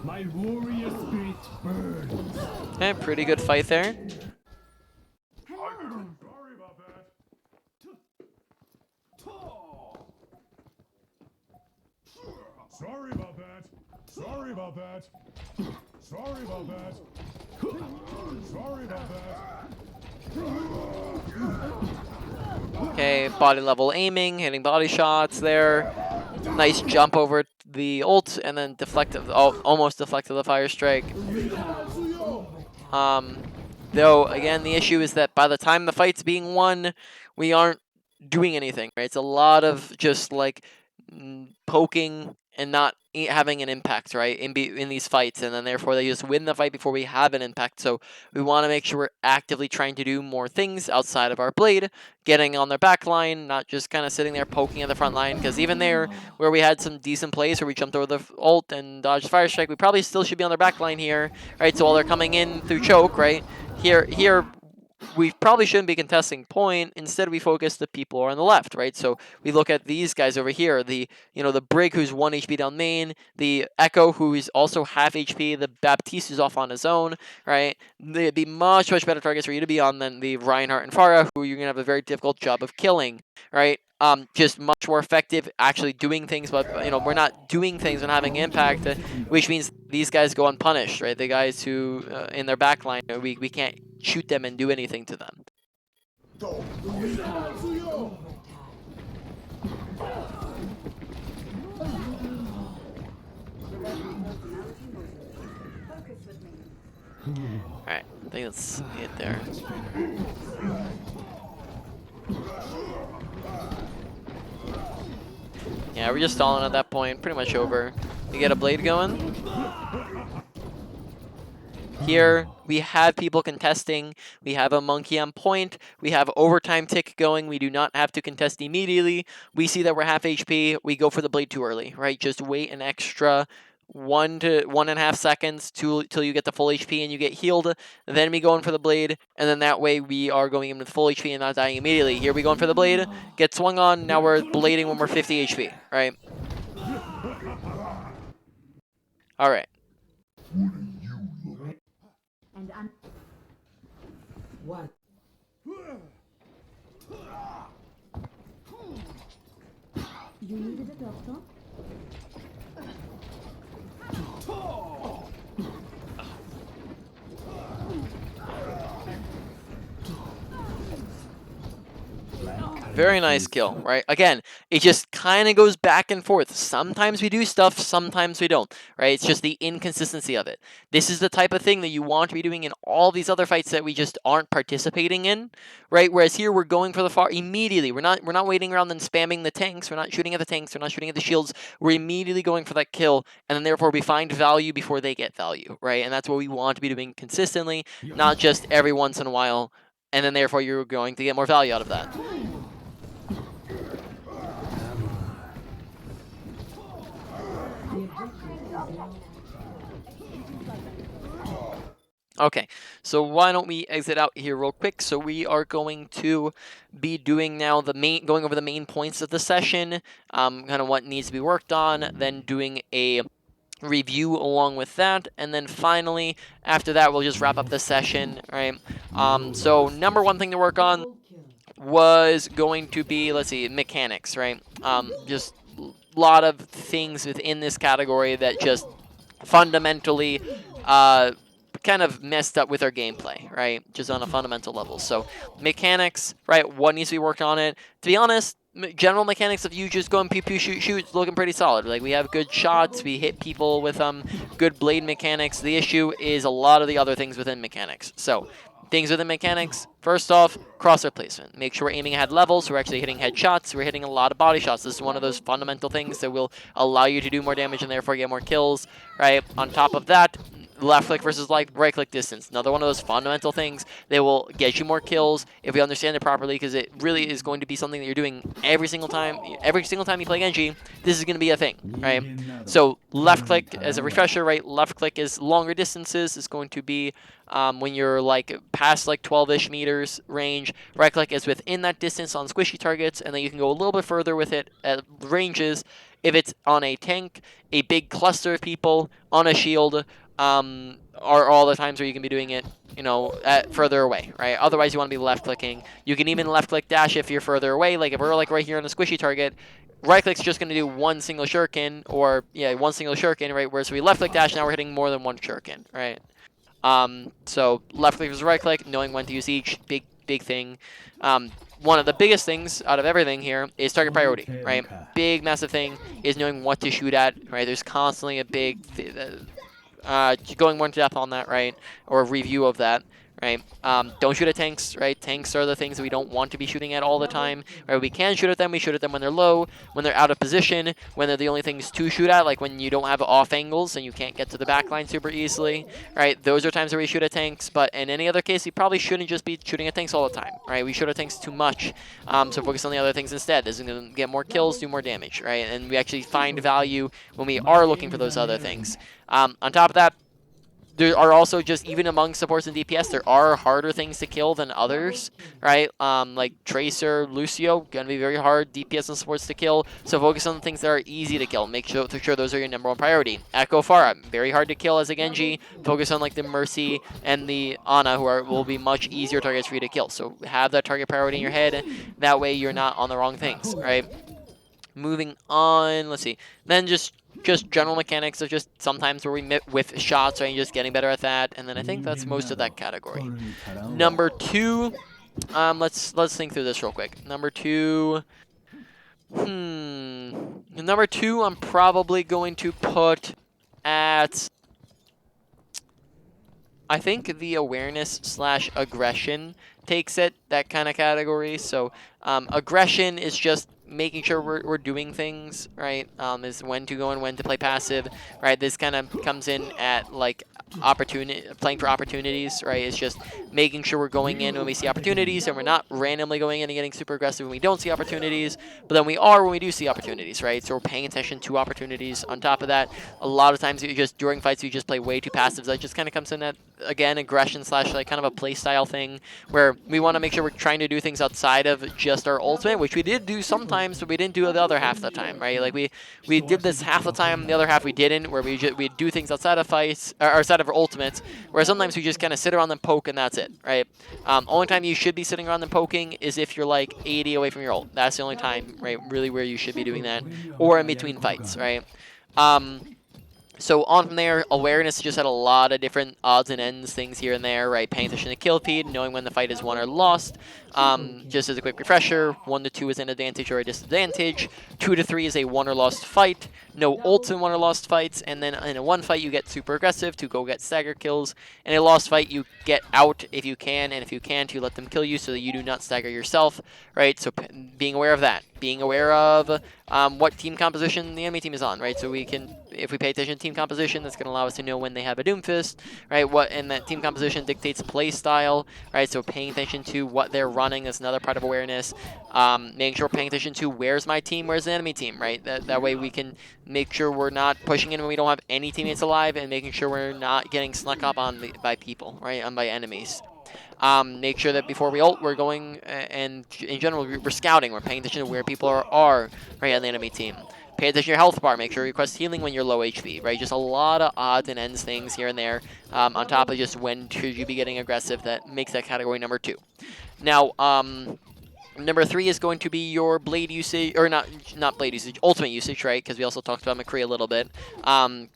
D: My warrior spirit burns.
A: Okay, pretty good fight there.
G: Sorry about that. Sorry about that. Sorry about that. Sorry about that. Sorry about that.
A: Okay, body level aiming, hitting body shots there. Nice jump over the ult and then deflected, almost deflected the fire strike. Though again, the issue is that by the time the fight's being won, we aren't doing anything, right? It's a lot of just like poking and not having an impact, right, in these fights, and then therefore they just win the fight before we have an impact. So we want to make sure we're actively trying to do more things outside of our blade, getting on their back line, not just kind of sitting there poking at the front line, because even there, where we had some decent plays where we jumped over the ult and dodged fire strike, we probably still should be on their back line here, right? So while they're coming in through choke, right, here we probably shouldn't be contesting point. Instead, we focus the people who are on the left, right? So we look at these guys over here, the Brig, who's 1 HP down main, the Echo, who is also half HP, the Baptiste, who's off on his own, right? They'd be much better targets for you to be on than the Reinhardt and Farah, who you're going to have a very difficult job of killing, right? Just much more effective actually doing things, but we're not doing things and having impact, which means these guys go unpunished, right? The guys who in their backline, we can't shoot them and do anything to them. Alright, I think that's it there. Yeah, we're just stalling at that point. Pretty much over. We get a blade going. Here, we have people contesting. We have a monkey on point. We have overtime tick going. We do not have to contest immediately. We see that we're half HP. We go for the blade too early, right? Just wait an extra 1 to 1.5 seconds till you get the full HP and you get healed. Then we go in for the blade, and then that way we are going in with full HP and not dying immediately. Here we go in for the blade, get swung on. Now we're blading when we're 50 HP, right? All right.
F: And I'm
C: One.
F: You needed a doctor?
A: Very nice kill, right? Again, it just kind of goes back and forth. Sometimes we do stuff, sometimes we don't, right? It's just the inconsistency of it. This is the type of thing that you want to be doing in all these other fights that we just aren't participating in, right? Whereas here we're going for the far immediately. We're not waiting around and spamming the tanks. We're not shooting at the tanks. We're not shooting at the shields. We're immediately going for that kill, and then therefore we find value before they get value, right? And that's what we want to be doing consistently, not just every once in a while, and then therefore you're going to get more value out of that. Okay, so why don't we exit out here real quick? So we are going to be doing now going over the main points of the session, kind of what needs to be worked on, then doing a review along with that, and then finally after that we'll just wrap up the session, right? So number one thing to work on was going to be, let's see, mechanics, right? Just a lot of things within this category that just fundamentally kind of messed up with our gameplay, right? Just on a fundamental level. So mechanics, right? What needs to be worked on it? To be honest, general mechanics of you just going pew pew shoot shoot is looking pretty solid. Like we have good shots, we hit people with good blade mechanics. The issue is a lot of the other things within mechanics. So things within mechanics, first off, crosshair placement. Make sure we're aiming at levels, so we're actually hitting headshots, we're hitting a lot of body shots. This is one of those fundamental things that will allow you to do more damage and therefore get more kills, right? On top of that, left click versus right click distance. Another one of those fundamental things that will get you more kills if we understand it properly, because it really is going to be something that you're doing every single time. Every single time you play Genji, this is going to be a thing, right? So left click as a refresher, right? Left click is longer distances. It's going to be when you're like past like 12-ish meters range. Right click is within that distance on squishy targets, and then you can go a little bit further with it at ranges if it's on a tank, a big cluster of people, on a shield, are all the times where you can be doing it, you know, at further away, right? Otherwise, you want to be left clicking. You can even left click dash if you're further away. Like if we're like right here on a squishy target, right click's just going to do one single shuriken, or yeah, one single shuriken, right? Whereas we left click dash, now we're hitting more than one shuriken, right? So left click versus right click, knowing when to use each, big thing. One of the biggest things out of everything here is target priority, right? Big, massive thing is knowing what to shoot at, right? There's constantly a big, going more into depth on that, right? Or a review of that, right? Don't shoot at tanks, right? Tanks are the things that we don't want to be shooting at all the time, right? We can shoot at them. We shoot at them when they're low, when they're out of position, when they're the only things to shoot at, like when you don't have off angles and you can't get to the back line super easily, right? Those are times where we shoot at tanks, but in any other case, we probably shouldn't just be shooting at tanks all the time, right? We shoot at tanks too much, so focus on the other things instead. This is going to get more kills, do more damage, right? And we actually find value when we are looking for those other things. On top of that, there are also just, even among supports and DPS, there are harder things to kill than others, right? Like Tracer, Lucio, gonna be very hard DPS and supports to kill, so focus on the things that are easy to kill. Make sure those are your #1 priority. Echo Pharah, very hard to kill as a Genji. Focus on like the Mercy and the Ana, who will be much easier targets for you to kill. So have that target priority in your head, that way you're not on the wrong things, right? Moving on, let's see. Then just general mechanics of just sometimes where we with shots, right? Just getting better at that, and then I think that's most of that category. Number 2, let's think through this real quick. Number 2, I'm probably going to put at, I think the awareness slash aggression takes it, that kind of category. So aggression is just making sure we're doing things, right? Is when to go and when to play passive, right? This kind of comes in at like playing for opportunities, right? It's just making sure we're going in when we see opportunities and we're not randomly going in and getting super aggressive when we don't see opportunities, but then we are when we do see opportunities, right? So we're paying attention to opportunities. On top of that, a lot of times you just, during fights, you just play way too passive. That just kind of comes in at, again, aggression slash like kind of a play style thing where we want to make sure we're trying to do things outside of just our ultimate, which we did do sometimes, but we didn't do the other half of the time, right? Like we did this half the time, the other half we didn't, where we do things outside of fights, or outside of our ultimates, where sometimes we just kind of sit around and poke and that's it, right? Only time you should be sitting around and poking is if you're like 80 away from your ult. That's the only time, right, really where you should be doing that, or in between fights, right? So on from there, awareness just had a lot of different odds and ends, things here and there, right? Paying attention to kill feed, knowing when the fight is won or lost. Just as a quick refresher, 1 to 2 is an advantage or a disadvantage. 2 to 3 is a won or lost fight. No ults in won or lost fights, and then in a one fight you get super aggressive to go get stagger kills. In a lost fight you get out if you can, and if you can't you let them kill you so that you do not stagger yourself, right? So being aware of that, being aware of what team composition the enemy team is on, right? So we can, if we pay attention to team composition, that's going to allow us to know when they have a Doomfist, right? And that team composition dictates play style, right? So paying attention to what they're running is another part of awareness. Making sure we're paying attention to where's my team, where's the enemy team, right? That way we can make sure we're not pushing in when we don't have any teammates alive, and making sure we're not getting snuck up on by people, right? By enemies. Make sure that before we ult, we're going, and in general, we're scouting. We're paying attention to where people are right, on the enemy team. Pay attention to your health bar. Make sure you request healing when you're low HP, right? Just a lot of odds and ends things here and there, on top of just when should you be getting aggressive. That makes that category number 2. Now, number 3 is going to be your blade usage, or not blade usage, ultimate usage, right? Because we also talked about McCree a little bit.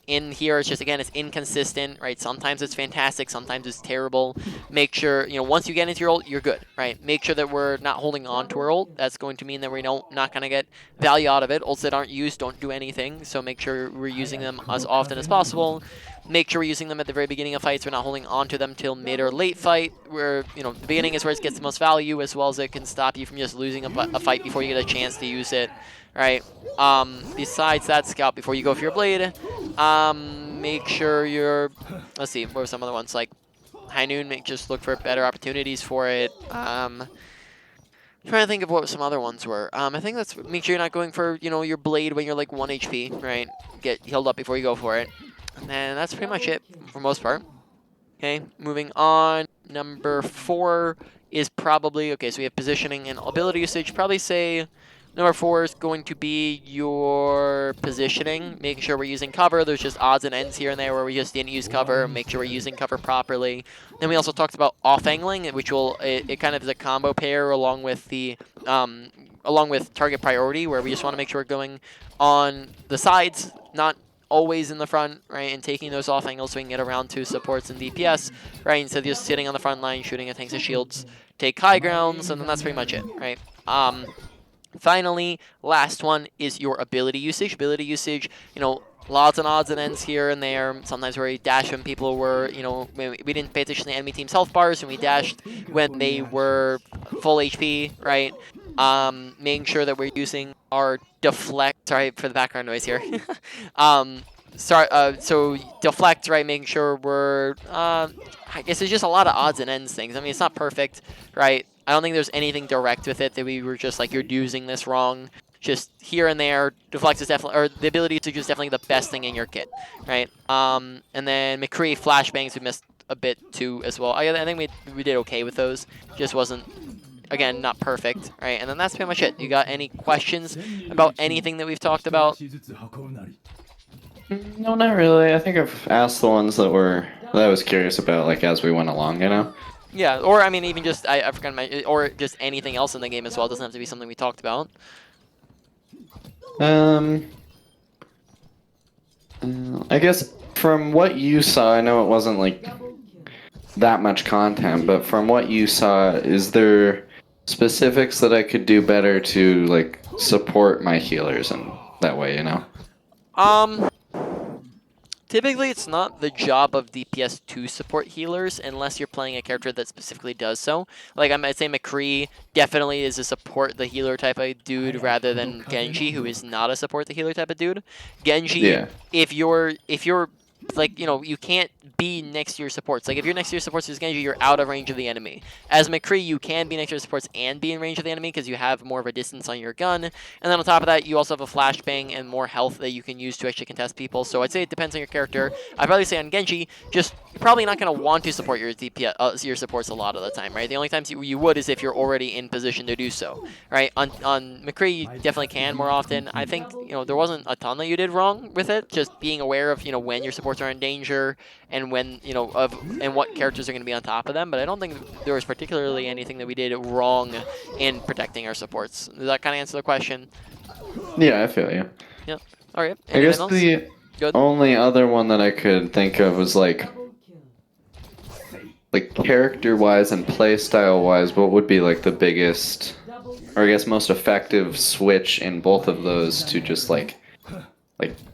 A: In here, it's just, again, it's inconsistent, right? Sometimes it's fantastic, sometimes it's terrible. Make sure, once you get into your ult, you're good, right? Make sure that we're not holding on to our ult. That's going to mean that we're not going to get value out of it. Ults that aren't used don't do anything, so make sure we're using them as often as possible. Make sure we're using them at the very beginning of fights. We're not holding on to them till mid or late fight, where, the beginning is where it gets the most value, as well as it can stop you from just losing a fight before you get a chance to use it, right? Besides that, scout before you go for your blade. Make sure you're, let's see, what were some other ones? Like High Noon, just look for better opportunities for it. I'm trying to think of what some other ones were. I think that's, make sure you're not going for, your blade when you're like 1 HP, right? Get healed up before you go for it. And then that's pretty much it for most part. Okay, moving on. Number 4 is probably, okay, so we have positioning and ability usage. Probably say number 4 is going to be your positioning, making sure we're using cover. There's just odds and ends here and there where we just didn't use cover. Make sure we're using cover properly. Then we also talked about off-angling, which it kind of is a combo pair along with the along with target priority, where we just want to make sure we're going on the sides, not always in the front, right, and taking those off angles so we can get around to supports and DPS, right, instead of just sitting on the front line shooting at tanks and shields. Take high grounds, and then that's pretty much it, right? Finally, last one is your ability usage. Ability usage, lots and odds and ends here and there. Sometimes where we dash when people were, we didn't pay attention to the enemy team's health bars, and we dashed when they were full HP, right? Making sure that we're using our deflect. Sorry for the background noise here. So deflect, right? Making sure we're. I guess it's just a lot of odds and ends things. I mean, it's not perfect, right? I don't think there's anything direct with it that we were just like, you're using this wrong. Just here and there, deflect is definitely, or the ability to use definitely the best thing in your kit, right? And then McCree flashbangs we missed a bit too as well. I think we did okay with those. Just wasn't, again, not perfect, right? And then that's pretty much it. You got any questions about anything that we've talked about?
B: No, not really. I think I've asked the ones that I was curious about, like, as we went along,
A: Yeah, or I mean, even just I forgot or just anything else in the game as well. It doesn't have to be something we talked about.
B: I guess from what you saw, I know it wasn't like that much content, but from what you saw, is there specifics that I could do better to like support my healers in that way,
A: Typically, it's not the job of DPS to support healers unless you're playing a character that specifically does so. Like I'd say McCree definitely is a support the healer type of dude rather than Genji, who is not a support the healer type of dude. Genji,
B: Yeah.
A: if you're like, you can't be next to your supports. Like if you're next to your supports as Genji, you're out of range of the enemy. As McCree, you can be next to your supports and be in range of the enemy because you have more of a distance on your gun. And then on top of that, you also have a flashbang and more health that you can use to actually contest people. So I'd say it depends on your character. I'd probably say on Genji, just you're probably not going to want to support your DPS, your supports a lot of the time, right? The only times you would is if you're already in position to do so, right? On McCree, you definitely can more often. I think there wasn't a ton that you did wrong with it. Just being aware of when your supports are in danger and when and what characters are going to be on top of them. But I don't think there was particularly anything that we did wrong in protecting our supports. Does that kind of answer the question?
B: Yeah, I feel you.
A: Yeah. All right.
B: I guess
A: Anything else?
B: the
A: Good.
B: only other one that I could think of was like character-wise and playstyle-wise, what would be like the biggest, or I guess most effective switch in both of those to just like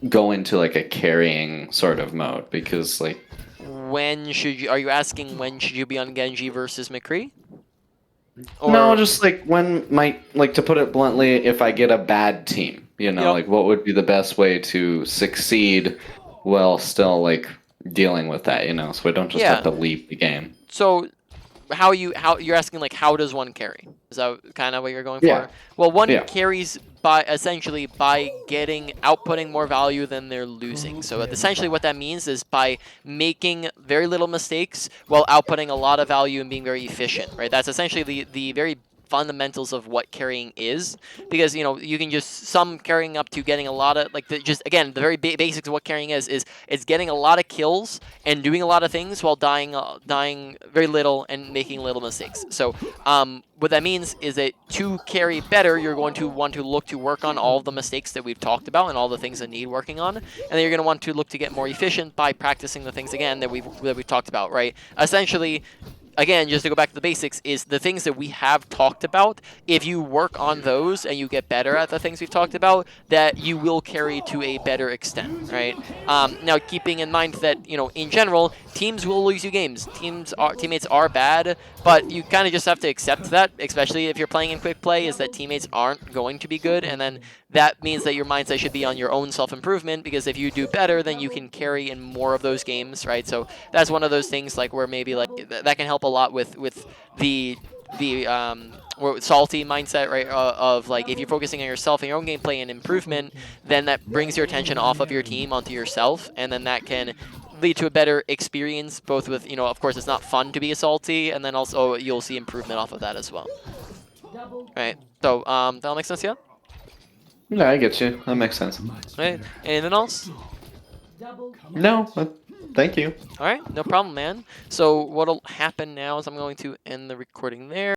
B: go into like a carrying sort of mode? Because like,
A: When should you? Are you asking when should you be on Genji versus McCree?
B: no, just like when to put it bluntly, if I get a bad team,
A: Yep.
B: like what would be the best way to succeed while still like dealing with that, so I don't just
A: Yeah.
B: have to leave the game.
A: So how you're asking, like, how does one carry? Is that kind of what you're going for?
B: Yeah.
A: Well, one
B: Yeah.
A: carries essentially by outputting more value than they're losing. So essentially what that means is by making very little mistakes while outputting a lot of value and being very efficient, right? That's essentially the very fundamentals of what carrying is, because you can just sum carrying up to getting a lot of the very basics of what carrying is it's getting a lot of kills and doing a lot of things while dying very little and making little mistakes. So what that means is that to carry better, you're going to want to look to work on all of the mistakes that we've talked about and all the things that need working on, and then you're going to want to look to get more efficient by practicing the things again that we've talked about, right? Essentially, again, just to go back to the basics, is the things that we have talked about. If you work on those and you get better at the things we've talked about, that you will carry to a better extent, right? Now, keeping in mind that, in general, teams will lose you games. Teammates are bad, but you kind of just have to accept that, especially if you're playing in quick play, is that teammates aren't going to be good, and then that means that your mindset should be on your own self-improvement, because if you do better, then you can carry in more of those games, right? So that's one of those things like where maybe like that can help a lot with the salty mindset, right? Of like, if you're focusing on yourself and your own gameplay and improvement, then that brings your attention off of your team onto yourself, and then that can lead to a better experience, both with, of course, it's not fun to be a salty, and then also you'll see improvement off of that as well. Right. So that all makes sense, yeah?
B: Yeah, I get you. That makes sense.
A: Right. Anything else?
B: No, thank you.
A: All right, no problem, man. So what'll happen now is I'm going to end the recording there.